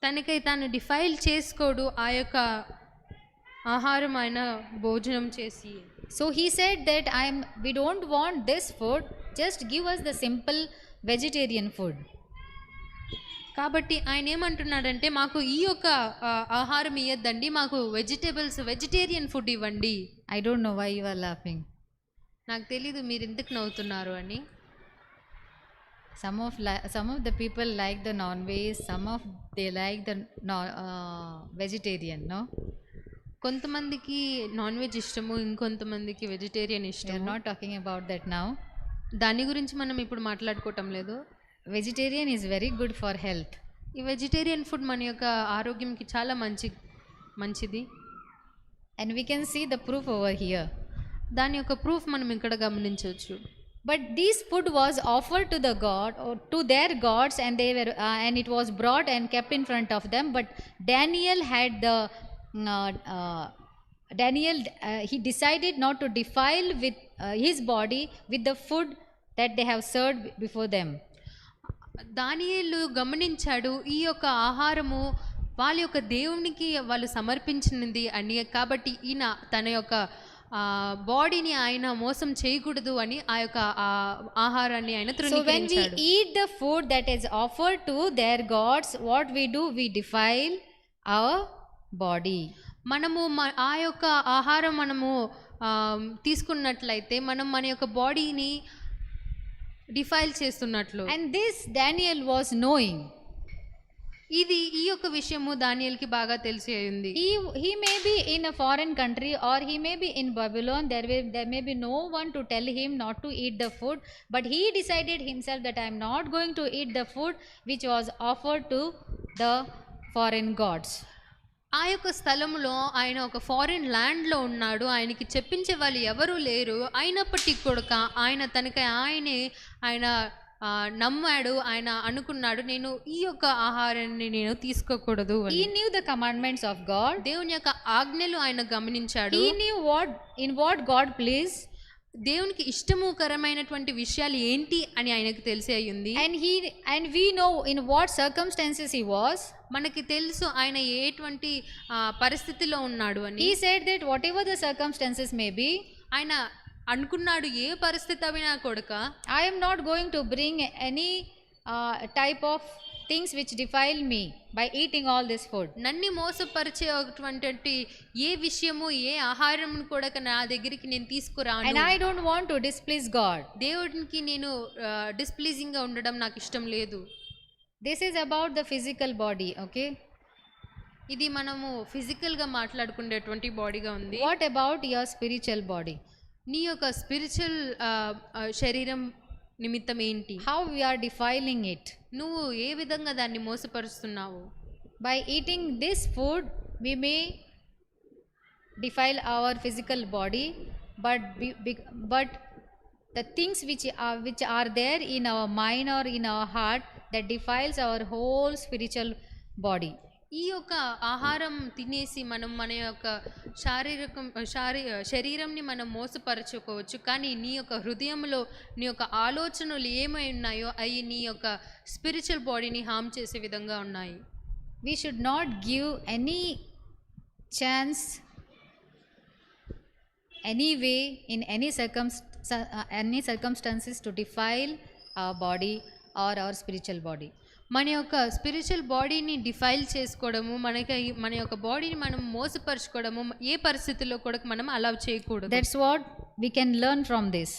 తనకై తాను డిఫైల్ చేసుకోడు ఆ యొక్క ఆహారం ఆయన భోజనం చేసి. So he said that we don't want this food, just give us the simple vegetarian food. కాబట్టి ఆయన ఏమంటున్నాడంటే మాకు ఈ యొక్క ఆహారం ఇవ్వద్దండి, మాకు వెజిటేరియన్ ఫుడ్ ఇవ్వండి. I don't know why you are laughing. నాకు తెలీదు మీరు ఎందుకు నవ్వుతున్నారు అని. Some of the people like the non-veg, they like the vegetarian, no? కొంతమందికి నాన్ వెజ్ ఇష్టము, ఇంకొంతమందికి వెజిటేరియన్ ఇష్టం. We are not talking about that now. దాని గురించి మనం ఇప్పుడు మాట్లాడుకోవటం లేదు. Vegetarian is very good for health. ఈ వెజిటేరియన్ ఫుడ్ మన యొక్క ఆరోగ్యంకి చాలా మంచిది. And we can see the proof over here. దాని యొక్క ప్రూఫ్ మనం ఇక్కడ గమనించవచ్చు. But this food was offered to the god or to their gods, and they were and it was brought and kept in front of them. But Daniel had he decided not to defile with his body with the food that they have served before them. దానియేలు గమనించాడు ఈ యొక్క ఆహారము వాళ్ళ యొక్క దేవునికి వాళ్ళు సమర్పించినది అని, కాబట్టి ఈయన తన యొక్క బాడీని ఆయన మోసం చేయకూడదు అని ఆ యొక్క ఆహారాన్ని ఆయన తృణీకరించాడు. So when we eat the food that is offered to their gods, what we do, we defile our body. మనము ఆ యొక్క ఆహారం మనము తీసుకున్నట్లయితే మనం మన యొక్క బాడీని డిఫైల్ చేస్తున్నట్లు. And this Daniel was knowing. ఇది ఈ యొక్క విషయము దానియేలుకి బాగా తెలిసి ఉంది. He may be in a foreign country or he may be in Babylon. There may be no one to tell him not to eat the food, but he decided himself that I am not going to eat the food which was offered to the foreign gods. ఆ యొక్క స్థలంలో ఆయన ఒక foreign ల్యాండ్లో ఉన్నాడు, ఆయనకి చెప్పించే వాళ్ళు ఎవరూ లేరు. అయినప్పటికీ కూడా ఆయన తనకి ఆయన నమ్మాడు, ఆయన అనుకున్నాడు నేను ఈ యొక్క ఆహారాన్ని నేను తీసుకోకూడదు. He knew the commandments of God. దేవుని యొక్క ఆజ్ఞలు ఆయన గమనించాడు. He knew what God pleased. దేవునికి ఇష్టముకరమైనటువంటి విషయాలు ఏంటి అని ఆయనకు తెలిసి అయ్యింది. And we know in what circumstances he was. మనకి తెలుసు ఆయన ఎటువంటి పరిస్థితిలో ఉన్నాడు అని. He said that whatever the circumstances may be, ఆయన అనుకున్నాడు ఏ పరిస్థితి అయినా కొడుక I am not going to bring any type of things which defile me by eating all this food. నన్ను మోసపరిచేటువంటి ఏ విషయము ఏ ఆహారం కూడా నా దగ్గరికి నేను తీసుకురాను. And I don't want to displease God. దేవునికి నేను డిస్ప్లీజింగ్ గా ఉండడం నాకు ఇష్టం లేదు. This is about the physical body, okay? ఇది మనము ఫిజికల్ గా మాట్లాడుకునేటువంటి బాడీగా ఉంది. What about your spiritual body? నీ యొక్క స్పిరిచువల్ శరీరం నిమిత్తం ఏంటి? How we are defiling it? నువ్వు ఏ విధంగా దాన్ని మోసపరుస్తున్నావు? By eating this food we may defile our physical body, but the things which are there in our mind or in our heart, that defiles our whole spiritual body. ఈ యొక్క ఆహారం తినేసి మనం మన యొక్క శరీరంని మనం మోసపరచుకోవచ్చు, కానీ నీ యొక్క హృదయంలో నీ యొక్క ఆలోచనలు ఏమై ఉన్నాయో అవి నీ యొక్క స్పిరిచువల్ బాడీని హామ్ చేసే విధంగా ఉన్నాయి. We should not give any chance, any way, in any circumstances to defile our body or our spiritual body. మన యొక్క స్పిరిచువల్ బాడీని డిఫైల్ చేసుకోవడము, మన యొక్క బాడీని మనం మోసపరచుకోవడము ఏ పరిస్థితుల్లో కూడా మనం అలౌ చేయకూడదు. That's what we can learn from this.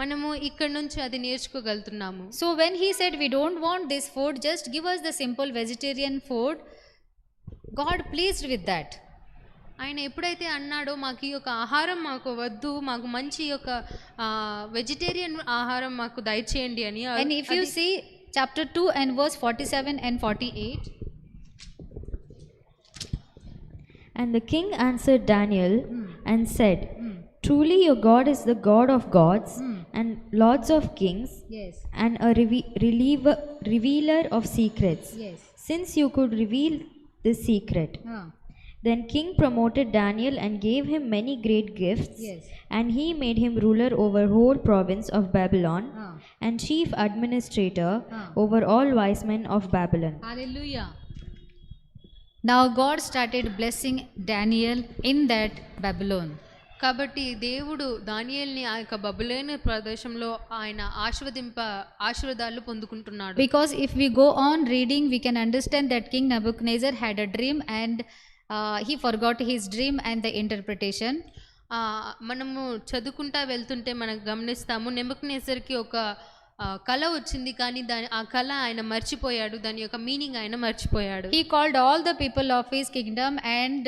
మనము ఇక్కడ నుంచి అది నేర్చుకోగలుగుతున్నాము. So when he said we don't want this food, just give us the simple vegetarian food, God pleased with that. ఆయన ఎప్పుడైతే అన్నాడో మాకు ఈ యొక్క ఆహారం మాకు వద్దు, మాకు మంచి యొక్క వెజిటేరియన్ ఆహారం మాకు దయచేయండి అని. And if you see chapter 2 and verse 47 and 48. And the king answered Daniel and said, Truly your God is the God of gods and lords of kings, Yes. and a revealer of secrets, Yes. since you could reveal this secret. Then king promoted Daniel and gave him many great gifts. Yes. And he made him ruler over whole province of Babylon and chief administrator over all wise men of Babylon. Hallelujah. Now God started blessing Daniel in that Babylon. కాబట్టి దేవుడు దానియేలుని ఆ యొక్క బబులోను ప్రదేశంలో ఆయన ఆశీర్వాదాలు పొందుకుంటున్నాడు. Because if we go on reading, we can understand that King Nebuchadnezzar had a dream and he forgot his dream and the interpretation. మనము చదువుకుంటా వెళ్తుంటే మనం గమనిస్తాము, నెబుకద్నెజర్కి ఒక కళ వచ్చింది, కానీ ఆ కళ ఆయన మర్చిపోయాడు, దాని యొక్క మీనింగ్ ఆయన మర్చిపోయాడు. He called all the people of his kingdom and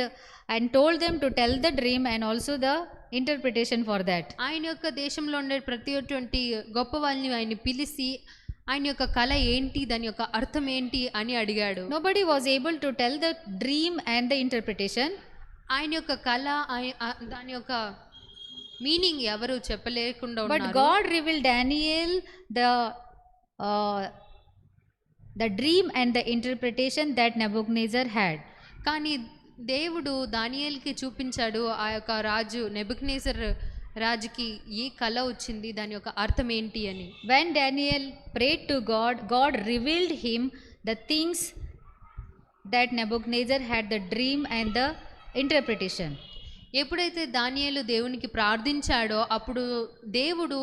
told them to tell the dream and also the interpretation for that. ఆయన యొక్క దేశంలో ఉండే ప్రతి ఒక్కటి గొప్ప వాళ్ళని ఆయన పిలిచి ఆయన యొక్క కళ ఏంటి, దాని యొక్క అర్థం ఏంటి అని అడిగాడు. Nobody was able to tell the dream and the interpretation. ఆయన యొక్క కళ దాని యొక్క మీనింగ్ ఎవరు చెప్పలేకుండా ఉన్నారు. But God revealed Daniel the dream and the interpretation that Nebuchadnezzar had. కానీ దేవుడు దానియేలుకి చూపించాడు ఆ యొక్క రాజు నెబుకద్నెజర్ రాజుకి ఏ కళ వచ్చింది, దాని యొక్క అర్థం ఏంటి అని. When Daniel prayed to God, God revealed him the things that Nebuchadnezzar had the dream and the interpretation. ఎప్పుడైతే దానియేలు దేవునికి ప్రార్థించాడో అప్పుడు దేవుడు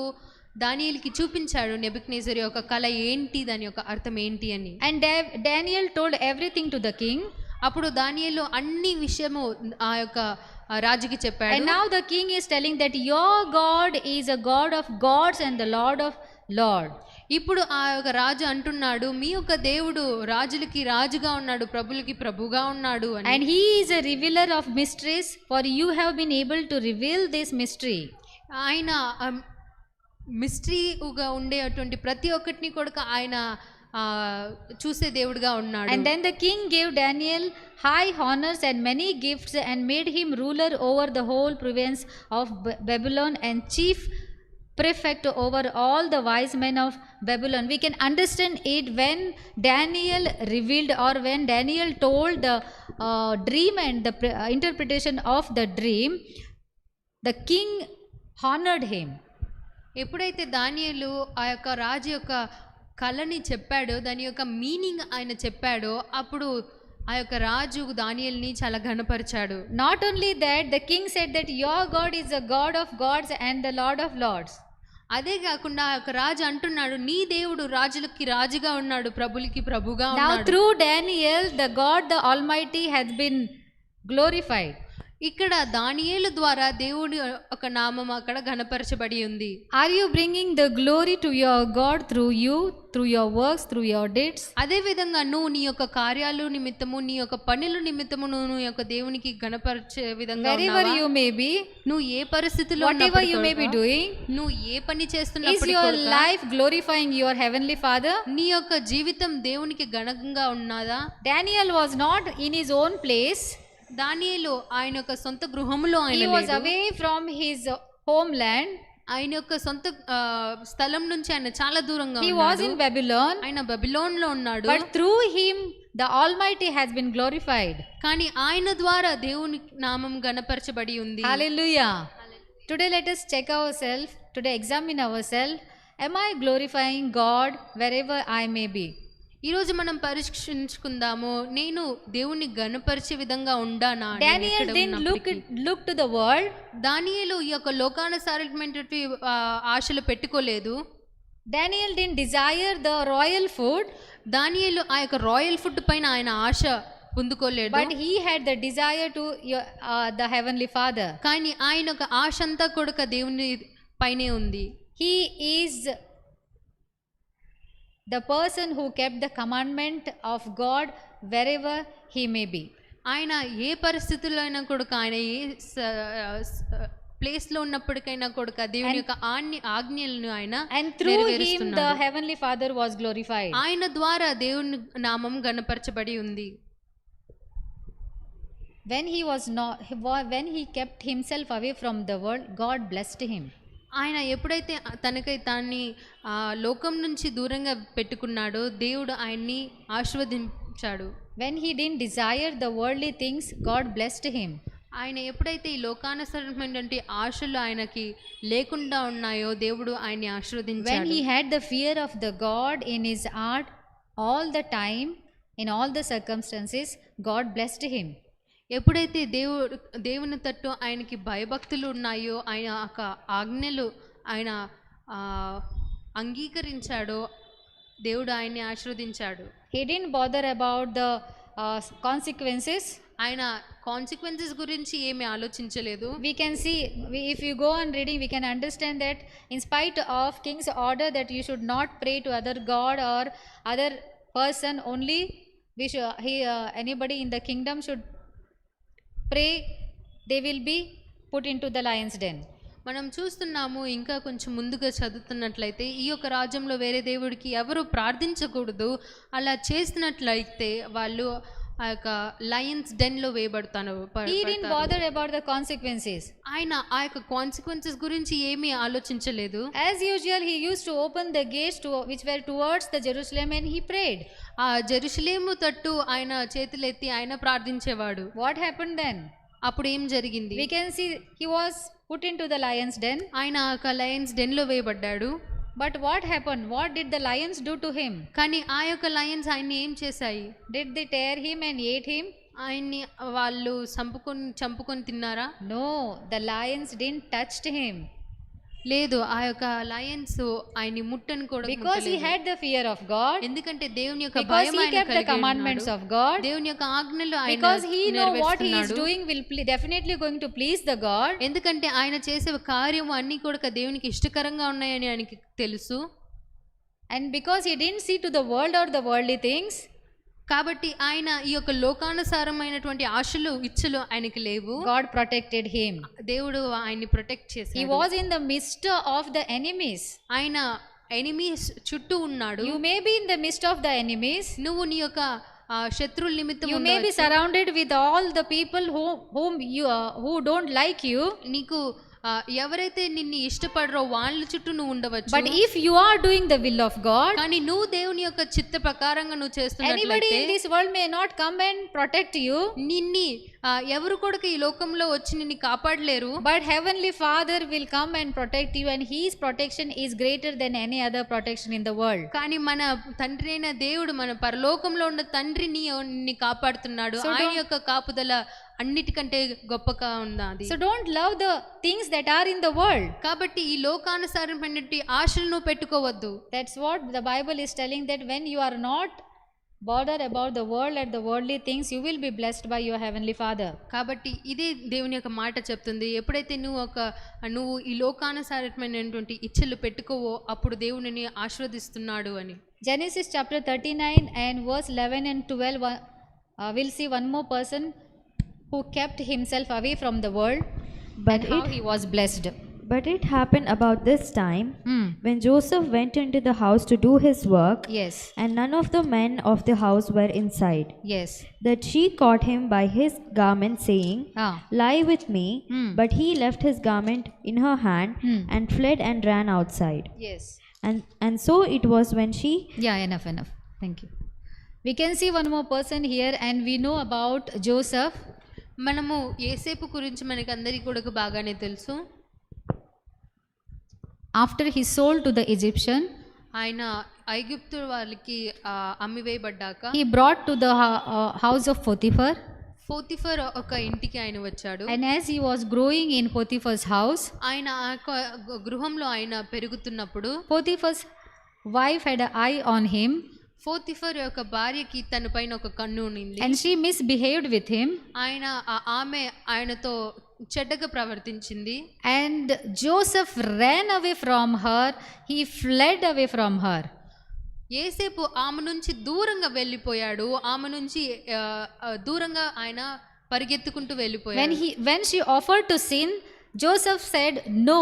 దానియేలుకి చూపించాడు నెబుకద్నెజరు యొక్క కళ ఏంటి, దాని యొక్క అర్థం ఏంటి అని. And Daniel told everything to the king. అప్పుడు దానియేలు అన్ని విషయము ఆ యొక్క రాజుకి చెప్పాడు. And now the king is telling that your God is a God of gods and the Lord of lords. ఇప్పుడు ఆ యొక్క రాజు అంటున్నాడు, మీ యొక్క దేవుడు రాజులకి రాజుగా ఉన్నాడు, ప్రభులకి ప్రభుగా ఉన్నాడు అని. And he is a revealer of mysteries, for you have been able to reveal this mystery. ఆయన మిస్టరీగా ఉండేటువంటి ప్రతి ఒక్కటిని కూడా ఆయన చూసే దేవుడుగా ఉన్నాడు. And then the king gave Daniel high honors and many gifts and made him ruler over the whole province of Babylon and chief prefect over all the wise men of Babylon. We can understand it when Daniel revealed or when Daniel told the dream and the interpretation of the dream, the king honored him. ఎప్పుడైతే దానియేలు ఆ యొక్క రాజు యొక్క కళని చెప్పాడో, దాని యొక్క meaning ఆయన చెప్పాడో, అప్పుడు ఆ యొక్క రాజు దానియేలుని చాలా ఘనపరిచాడు. Not only that, the king said that your God is the God of gods and the Lord of lords. అదే కాకుండా ఆ యొక్క రాజు అంటున్నాడు, నీ దేవుడు రాజులకి రాజుగా ఉన్నాడు, ప్రభులకి ప్రభుగా ఉన్నాడు. Now through Daniel, the God the Almighty has been glorified. ఇక్కడ దానియేలు ద్వారా దేవుడి ఒక నామం అక్కడ ఘనపరచబడి ఉంది. Are you bringing the glory to your God through you, through your works, through your deeds? అదే విధంగా నువ్వు నీ యొక్క కార్యాలు నిమిత్తము, నీ యొక్క పనుల నిమిత్తము నువ్వు నీ యొక్క దేవునికి ఘనపరిచే విధంగా Wherever you may be, నువ్వు ఏ పరిస్థితిలో whatever you may be doing, నువ్వు ఏ పని is చేస్తున్నప్పుడు your life glorifying your heavenly Father? నీ యొక్క జీవితం దేవునికి ఘనంగా ఉన్నదా? Daniel was not in his own place. దానియేలు ఆయన యొక్క సొంత గృహములో He ఆయన was లేడు. away from his homeland. ఆయన యొక్క సొంత స్థలం నుంచి ఆయన చాలా దూరంగా He was ఉన్నాడు. in Babylon. ఆయన బబిలోన్ లో ఉన్నాడు. But through him, the Almighty has been glorified. కానీ ఆయన ద్వారా దేవుని నామం ఘనపరచబడి ఉంది. Hallelujah. Today let us check ourselves. Today examine ourselves. Am I glorifying God wherever I may be? ఈరోజు మనం పరీక్షించుకుందాము, నేను దేవుని ఘనపరిచే విధంగా ఉండానా? Daniel didn't look to the world. దానియేలు ఈ యొక్క లోకానుసారమైనటువంటి ఆశలు పెట్టుకోలేదు. Daniel didn't desire the royal food. దానియేలు ఆ యొక్క రాయల్ ఫుడ్ పైన ఆయన ఆశ పొందుకోలేదు. But he had the desire to the heavenly Father. కానీ ఆయన యొక్క ఆశ అంతా కూడా దేవుని పైనే ఉంది. He is the person who kept the commandment of God wherever he may be. ఆయన ఏ పరిస్థితుల్లో అయినా కూడా, ఆయన ఏ ప్లేస్ లో ఉన్నప్పటికైనా కూడా దేవుని యొక్క ఆజ్ఞలను ఆయన and through him the heavenly Father was glorified. ఆయన ద్వారా దేవుని నామం ఘనపరచబడి ఉంది. When he kept himself away from the world, God blessed him. ఆయన ఎప్పుడైతే తనకై తాన్ని లోకం నుంచి దూరంగా పెట్టుకున్నాడో దేవుడు ఆయన్ని ఆశీర్వదించాడు. When he didn't desire the worldly things, God blessed him. ఆయన ఎప్పుడైతే ఈ లోకానుసరమైనటువంటి ఆశలు ఆయనకి లేకుండా ఉన్నాయో దేవుడు ఆయన్ని ఆశీర్వదించాడు. When he had the fear of the God in his heart all the time, in all the circumstances, God blessed him. ఎప్పుడైతే దేవుని తట్టు ఆయనకి భయభక్తులు ఉన్నాయో, ఆయన ఒక ఆజ్ఞలు ఆయన అంగీకరించాడో దేవుడు ఆయన్ని ఆశీర్వదించాడు. He didn't bother about the consequences. ఆయన కాన్సిక్వెన్సెస్ గురించి ఏమీ ఆలోచించలేదు. We can see, if you go on reading, we can understand that in spite of king's order that you should not pray to other god or other person, only anybody in the kingdom should pray, they will be put into the lion's den. మనం చూస్తున్నాము, ఇంకా కొంచెం ముందుగా చదువుతున్నట్లయితే ఈ యొక్క రాజ్యంలో వేరే దేవుడికి ఎవరు ప్రార్థించకూడదు. అలా చేసినట్లయితే వాళ్ళు ఆ యొక్క లయన్స్ డెన్ లో వేయబడతాను. He didn't bother about the consequences. ఆయన ఆ యొక్క కాన్సిక్వెన్సెస్ గురించి ఏమీ ఆలోచించలేదు. As usual, he used to open the gates which were towards the Jerusalem and he prayed. ఆ జెరూషలేము తట్టు ఆయన చేతులెత్తి ఆయన ప్రార్థించేవాడు. What happened then? అప్పుడు ఏం జరిగింది? We can see he was put into the lion's den. ఆయన ఒక లయన్స్ డెన్ లో వేయబడ్డాడు. But what happened? What did the lions do to him? కానీ ఆ యొక్క లయన్స్ ఆయన్ని ఏం చేశాయి? Did they tear him and ate him? ఆయన్ని వాళ్ళు చంపుకొని తిన్నారా? No, the lions didn't touch him. లేదు, ఆ యొక్క లయన్స్ ఆయన్ని ముట్టను కూడా Because he had the fear of God. ఎందుకంటే దేవుని యొక్క Because భయం he ఆయన kept the commandments of God. దేవుని యొక్క ఆజ్ఞలు ఆయన Because he know what he is నెరవేరుస్తున్నాడు. doing will definitely going to please the God. ఎందుకంటే ఆయన చేసే కార్యం అన్ని కూడా దేవునికి ఇష్టకరంగా ఉన్నాయని ఆయనకి తెలుసు. And because he didn't see to the world or the worldly things, కాబట్టి ఆయన ఈ యొక్క లోకానుసారమైనటువంటి ఆశలు ఇచ్చలు ఆయనకి లేవు. God protected him. దేవుడు ఆయన్ని ప్రొటెక్ట్ He చేశాడు. was in the midst of the enemies. ఆయన ఎనిమీస్ చుట్టూ ఉన్నాడు. You may be in the midst of the enemies. నువ్వు నీ యొక్క శత్రువుల నిమిత్తం You may be surrounded with all the people who don't like you. నీకు ఎవరైతే నిన్ను ఇష్టపడరో వాళ్ళ చుట్టూ నువ్వు ఉండవచ్చు. But if you are doing the will of God, కానీ నువ్వు దేవుని యొక్క చిత్త ప్రకారంగా నువ్వు anybody చేస్తున్నట్లయితే in this world may not come and protect you, నిన్ని ఎవరు కూడా ఈ లోకంలో వచ్చి నిన్ను కాపాడలేరు. but heavenly Father will come and protect you, and his protection is greater than any other protection in the world. కానీ మన తండ్రి అయిన దేవుడు, మన పరలోకంలో ఉన్న తండ్రి నిన్ను కాపాడుతున్నాడు. ఆయన యొక్క కాపుదల అన్నిటికంటే గొప్పగా ఉన్నది. So don't love the things that are in the world. కాబట్టి ఈ లోకానుసారమైనటువంటి ఆశలను పెట్టుకోవద్దు. That's what the Bible is telling, that when you are not bothered about the world and the worldly things, you will be blessed by your heavenly Father. కాబట్టి ఇదే దేవుని యొక్క మాట చెప్తుంది. ఎప్పుడైతే నువ్వు ఈ లోకానుసారమైనటువంటి ఇచ్చలు పెట్టుకోవో అప్పుడు దేవునిని ఆశీర్వదిస్తున్నాడు అని. Genesis chapter 39 and verse 11 and 12, we'll see one more person who kept himself away from the world, But and how he was blessed. But it happened about this time when Joseph went into the house to do his work, Yes. and none of the men of the house were inside, Yes. that she caught him by his garment, saying, Ah. Lie with me. But he left his garment in her hand and fled and ran outside. Yes. And so it was when she... Yeah, enough. Thank you. We can see one more person here, and we know about Joseph. మనము యేసేపు గురించి మనకి అందరికీ కూడా బాగానే తెలుసు. After he sold to the Egyptian, ఆయన ఐగుప్తు వాళ్ళకి అమ్మివేయబడ్డాక he brought to the house of Potiphar. Potiphar ఒక ఇంటికి ఆయన వచ్చాడు. And as he was growing in Potiphar's house, ఆయన గృహంలో ఆయన పెరుగుతున్నప్పుడు Potiphar's wife had an eye on him, Potiphar యొక్క భార్యకి తన పైన ఒక కన్ను ఉన్నింది. and she misbehaved with him. ఆమె ఆయనతో చెడ్డగా ప్రవర్తించింది. And Joseph ran away from her. He fled away from her. యేసేపు ఆమె నుంచి దూరంగా వెళ్ళిపోయాడు. ఆమె నుంచి దూరంగా ఆయన పరిగెత్తుకుంటూ వెళ్ళిపోయాడు. When she offered to sin, Joseph said, "No,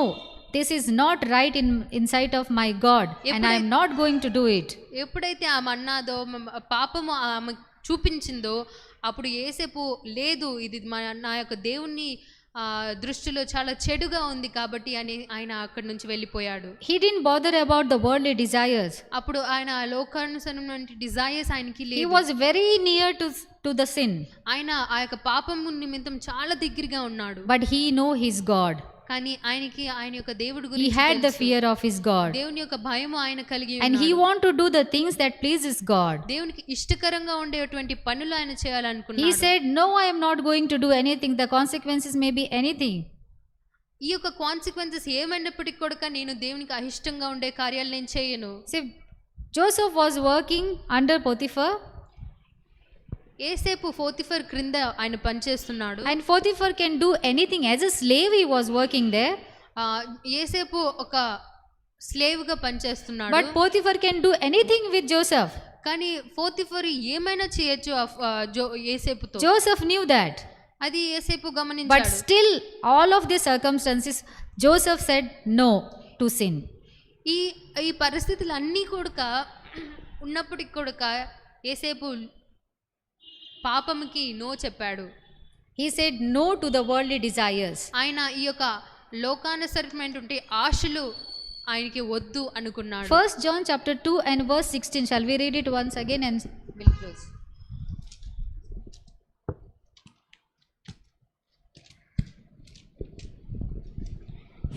this is not right in sight of my God, and I am not going to do it." ఎప్పుడైతే ఆమె అన్నాదో, పాపము ఆమె చూపించిందో, అప్పుడు యేసేపు లేదు, ఇది నా యొక్క దేవుని దృష్టిలో చాలా చెడుగా ఉంది కాబట్టి అని ఆయన అక్కడి నుంచి వెళ్ళిపోయాడు. He didn't bother about the worldly desires. అప్పుడు ఆయన లోకానుసారమైన డిజైర్స్ ఆయనకి లేదు. He was very near to the sin. ఆయన ఆ యొక్క పాపం నిమిత్తం చాలా దగ్గరగా ఉన్నాడు. But he know his God. కానీ ఆయనకి ఆయన యొక్క దేవుడి He గురించి had the fear of his God. దేవుని యొక్క భయం ఆయన కలిగి And ఉన్నాడు. he want to do the things that pleases God. దేవునికి ఇష్టకరంగా ఉండేటువంటి పనులు ఆయన He చేయాలనుకున్నాడు. said, "No, I am not going to do anything. The consequences may be anything." ఈ యొక్క కాన్సిక్వెన్సెస్ ఏమైనప్పటికీ కూడా నేను దేవునికి అహిష్టంగా ఉండే కార్యాలు నేను చేయను. See, Joseph was working under Potiphar, యేసేపు పోతిఫర్ క్రింద ఆయన పనిచేస్తున్నాడు. and Potiphar can do anything. As a slave he was working there. యేసేపు ఒక స్లేవ్ గా పనిచేస్తున్నాడు. But Potiphar can do anything with Joseph. కానీ పోతిఫర్ ఏమైనా చేయొచ్చు యేసేపుతో. Joseph knew that. అది యేసేపు But గమనించాడు. still, all of these circumstances, Joseph said no to sin. ఈ పరిస్థితులు అన్నీ కూడా ఉన్నప్పటికి కూడా యేసేపు పాపంకి నో చెప్పాడు. He said no to the worldly desires. ఆయన ఈ యొక్క లోకానుసరమైనటువంటి ఆశలు ఆయనకి వద్దు అనుకున్నాడు. 1 John chapter 2 and verse 16. Shall we read it once again and we'll close?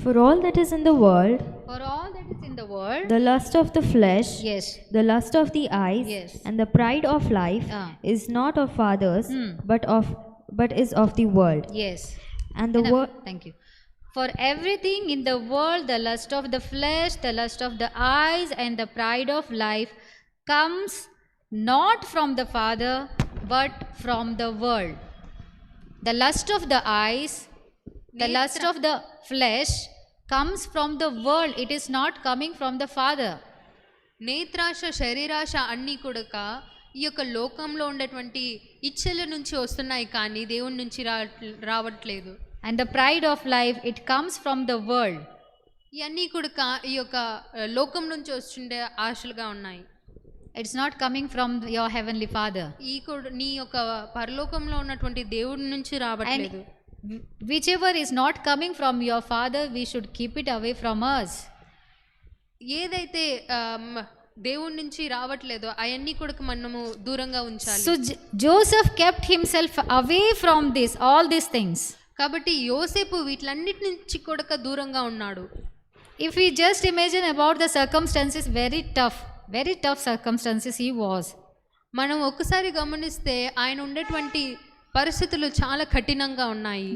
For all that is in the world, For all that is in the world. The lust of the flesh, Yes. the lust of the eyes, Yes. and the pride of life is not of fathers, but is of the world. Yes. And the Enough. world. Thank you. For everything in the world, the lust of the flesh, the lust of the eyes, and the pride of life comes not from the Father, but from the world. The lust of the eyes, the lust of the flesh comes from the world. It is not coming from the Father. నేత్రాశ శరీరాశ అన్నీ కూడా ఈ యొక్క లోకంలో ఉండేటువంటి ఇచ్చల నుంచి వస్తున్నాయి కానీ దేవుని నుంచి రావట్లేదు. And the pride of life, it comes from the world. ఇవన్నీ కూడా ఈ యొక్క లోకం నుంచి వస్తుండే ఆశలుగా ఉన్నాయి. It's not coming from your heavenly Father. ఈ కూడా నీ యొక్క పరలోకంలో ఉన్నటువంటి దేవుడి నుంచి రావట్లేదు. Whichever is not coming from your Father, we should keep it away from us. ఏదైతే దేవుడి నుంచి రావట్లేదో అవన్నీ కూడా మనము దూరంగా ఉంచాలి. So Joseph kept himself away from this, all these things. కాబట్టి యోసేపు వీటిలన్నిటి నుంచి కూడా దూరంగా ఉన్నాడు. If we just imagine about the circumstances, very tough circumstances he was. మనం ఒక్కసారి గమనిస్తే ఆయన ఉండేటువంటి పరిస్థితులు చాలా కఠినంగా ఉన్నాయి.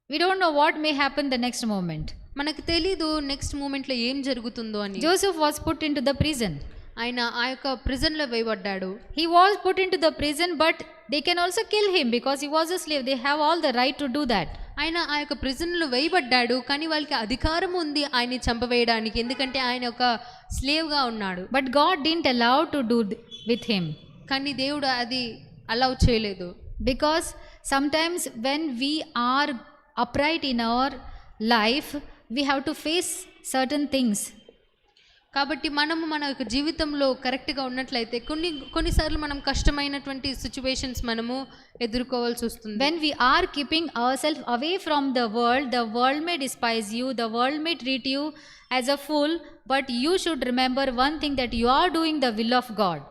We don't know what may happen the next moment. మనకు తెలీదు నెక్స్ట్ మూమెంట్లో ఏం జరుగుతుందో అని. Joseph was put into the prison. ఆయన ఆ యొక్క ప్రిజన్లో వేయబడ్డాడు. He was put into the prison, but they can also kill him because he was a slave. They have all the right to do that. ఆయన ఆ యొక్క ప్రిజన్లో వేయబడ్డాడు, కానీ వాళ్ళకి అధికారం ఉంది ఆయన్ని చంపవేయడానికి, ఎందుకంటే ఆయన ఒక స్లేవ్గా ఉన్నాడు. But God didn't allow to do with him. కానీ దేవుడు అది అలౌ చేయలేదు. Because sometimes when we are upright in our life, we have to face certain things. కాబట్టి మనము మన యొక్క జీవితంలో కరెక్ట్గా ఉన్నట్లయితే కొన్నిసార్లు మనం కష్టమైనటువంటి సిచ్యువేషన్స్ మనము ఎదుర్కోవాల్సి వస్తుంది. When we are keeping ourselves away from the world may despise you, the world may treat you as a fool, but you should remember one thing, that you are doing the will of God.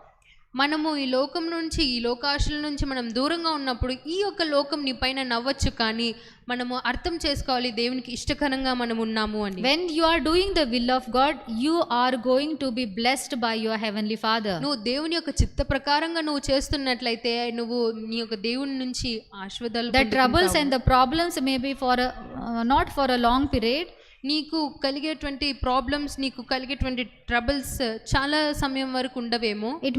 మనము ఈ లోకం నుంచి, ఈ లోకాశల నుంచి మనం దూరంగా ఉన్నప్పుడు ఈ యొక్క లోకం నీ పైన నవ్వచ్చు, కానీ మనము అర్థం చేసుకోవాలి దేవునికి ఇష్టకరంగా మనం ఉన్నాము అని. When you are doing the will of God, you are going to be blessed by your heavenly Father. నువ్వు దేవుని యొక్క చిత్త ప్రకారంగా నువ్వు చేస్తున్నట్లయితే నువ్వు నీ యొక్క దేవుని నుంచి ఆశీర్వాదాలు. The troubles and the problems may be for not for a long period. నీకు కలిగేటువంటి ప్రాబ్లమ్స్, నీకు కలిగేటువంటి ట్రబుల్స్ చాలా సమయం వరకు ఉండవేమో. It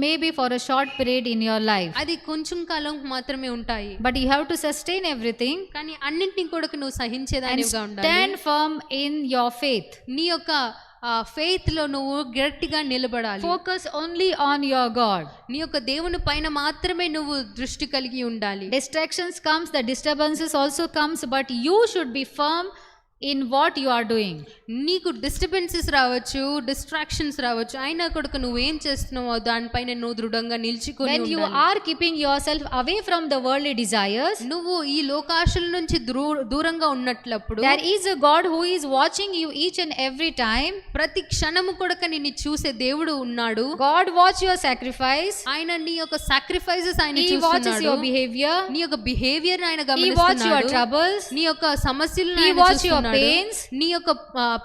may be for a short period in your life. అది కొంచెం కాలం మాత్రమే ఉంటాయి. But you have to sustain everything. కానీ అన్నింటినీ కూడా నువ్వు సహించేదానిగా ఉండాలి. Stand firm in your faith. నీ యొక్క ఫెయిత్ లో నువ్వు గట్టిగా నిలబడాలి. Focus only on your God. నీ యొక్క దేవుని పైన మాత్రమే నువ్వు దృష్టి కలిగి ఉండాలి. Distractions comes, the disturbances also comes, but you should be firm in what you are doing. నీకు డిస్టర్బెన్సెస్ రావచ్చు, డిస్ట్రాక్షన్స్ రావచ్చు, అయినా కూడా నువ్వేం చేస్తున్నావో దానిపైన నువ్వు దృఢంగా నిలిచికొని When you are keeping yourself away from the worldly desires, నువ్వు ఈ లోకాశల నుంచి దూరంగా ఉన్నట్లప్పుడు there is a God who is watching you each and every time. ప్రతి క్షణము కూడా నిన్ను చూసే దేవుడు ఉన్నాడు. God watch your sacrifice. ఆయన నీ యొక్క సాక్రిఫైసెస్ ఆయన He watches చూస్తున్నాడు. your behavior. నీ యొక్క బిహేవియర్ ఆయన He watch your గమనిస్తున్నాడు. troubles. నీ యొక్క సమస్యలను He ఆయన watch your చూస్తున్నాడు. pains. నీ యొక్క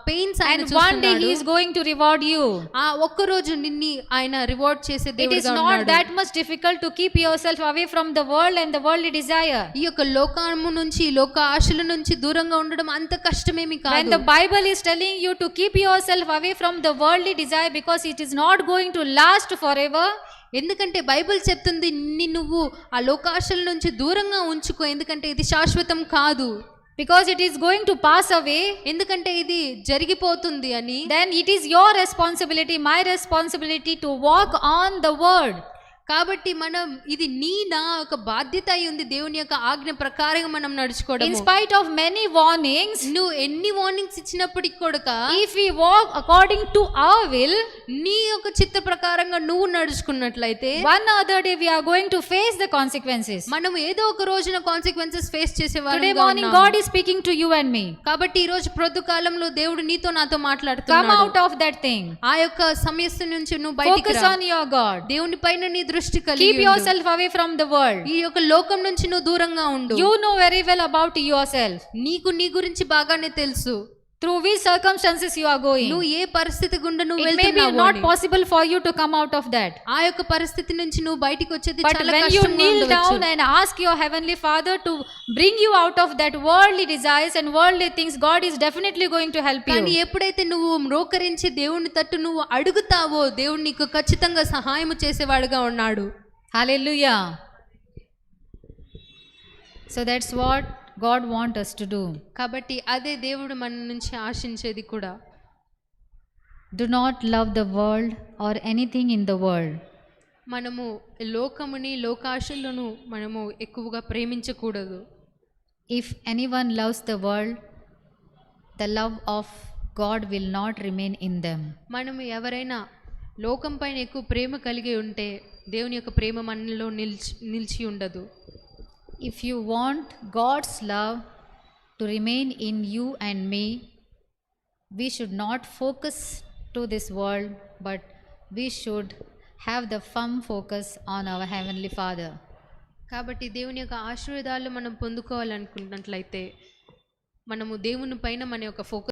పెయిన్స్ ఆయన And one day చూస్తున్నాడు. He is going to reward you. ఆ ఒక్క రోజు నిన్ను ఆయన రివార్డ్ చేసే It is దేవుడుగా not ఉన్నాడు. that much difficult to keep yourself away from the world and the worldly desire. ఈ యొక్క లోకము నుంచి, లోక ఆశల నుంచి దూరంగా ఉండడం అంత కష్టమేమి When కాదు. the Bible is telling you to keep yourself away from the worldly desire because it is not going to last forever. ఎందుకంటే బైబిల్ చెప్తుంది నువ్వు ఆ లోకాశల నుంచి దూరంగా ఉంచుకో, ఎందుకంటే ఇది శాశ్వతం కాదు. Because it is going to pass away. ఎందుకంటే ఇది జరిగిపోతుంది అని. Then it is your responsibility, my responsibility to walk on the word. కాబట్టి మనం ఇది నా ఒక బాధ్యత అయి ఉంది, దేవుని యొక్క ఆజ్ఞ ప్రకారంగా మనం నడుచుకోవడం. In spite of many warnings, నువ్వు ఎన్ని వార్నింగ్స్ ఇచ్చినప్పటికీ కూడా if we walk according to our will, నీ యొక్క చిత్త ప్రకారంగా నువ్వు నడుచుకున్నట్లయితే one other day we are going to face the consequences. మనం ఏదో ఒక రోజున కాన్సిక్వెన్సెస్ ఫేస్ Today చేసేవాళ్ళుగా morning ఉన్నాము. God is speaking to you and me. కాబట్టి ఈ రోజు ప్రొద్దు కాలంలో దేవుడు నీతో నాతో Come మాట్లాడుతున్నాడు. out of that thing. ఆ యొక్క సమస్య నుంచి నువ్వు బయటికి Focus రా. on your God. దేవుని పైన నీ దృష్టి కలిగి Keep ఉండు. yourself away from the world. ఈ యొక్క లోకం నుంచి నువ్వు దూరంగా ఉండు. You know very well about yourself. నీకు నీ గురించి బాగానే తెలుసు. through which circumstances you are going. నువ్వు ఏ పరిస్థితి గుండా నువ్వు It may be వెళ్తున్నావు not అని. possible for you to come out of that. ఆ యొక్క పరిస్థితి నుంచి నువ్వు బయటికి వచ్చేది But చాలా when you కష్టంగా kneel ఉండవచ్చు. down and ask your heavenly Father to bring you out of that worldly desires and worldly things, God is definitely going to help కానీ you. ఎప్పుడైతే నువ్వు మ్రోకరించి దేవుని తట్టు నువ్వు అడుగుతావో దేవుడు నీకు ఖచ్చితంగా సహాయం చేసేవాడుగా ఉన్నాడు. Hallelujah. So that's what God wants us to do. కాబట్టి అదే దేవుడు మన నుంచి ఆశించేది కూడా. Do not love the world or anything in the world. మనము లోకముని లోకాశలను మనము ఎక్కువగా ప్రేమించకూడదు. If anyone loves the world, the love of God will not remain in them. మనము ఎవరైనా లోకం పైన ఎక్కువ ప్రేమ కలిగి ఉంటే దేవుని యొక్క ప్రేమ మనలో నిలిచి ఉండదు. If you want God's love to remain in you and me, we should not focus to this world, but we should have the firm focus on our Heavenly Father. కాబట్టి దేవుని యొక్క ఆశీర్వాదాలు మనం పొందుకోవాలనుకున్నట్లయితే మనము దేవుని పైన మన యొక్క ఫోకస్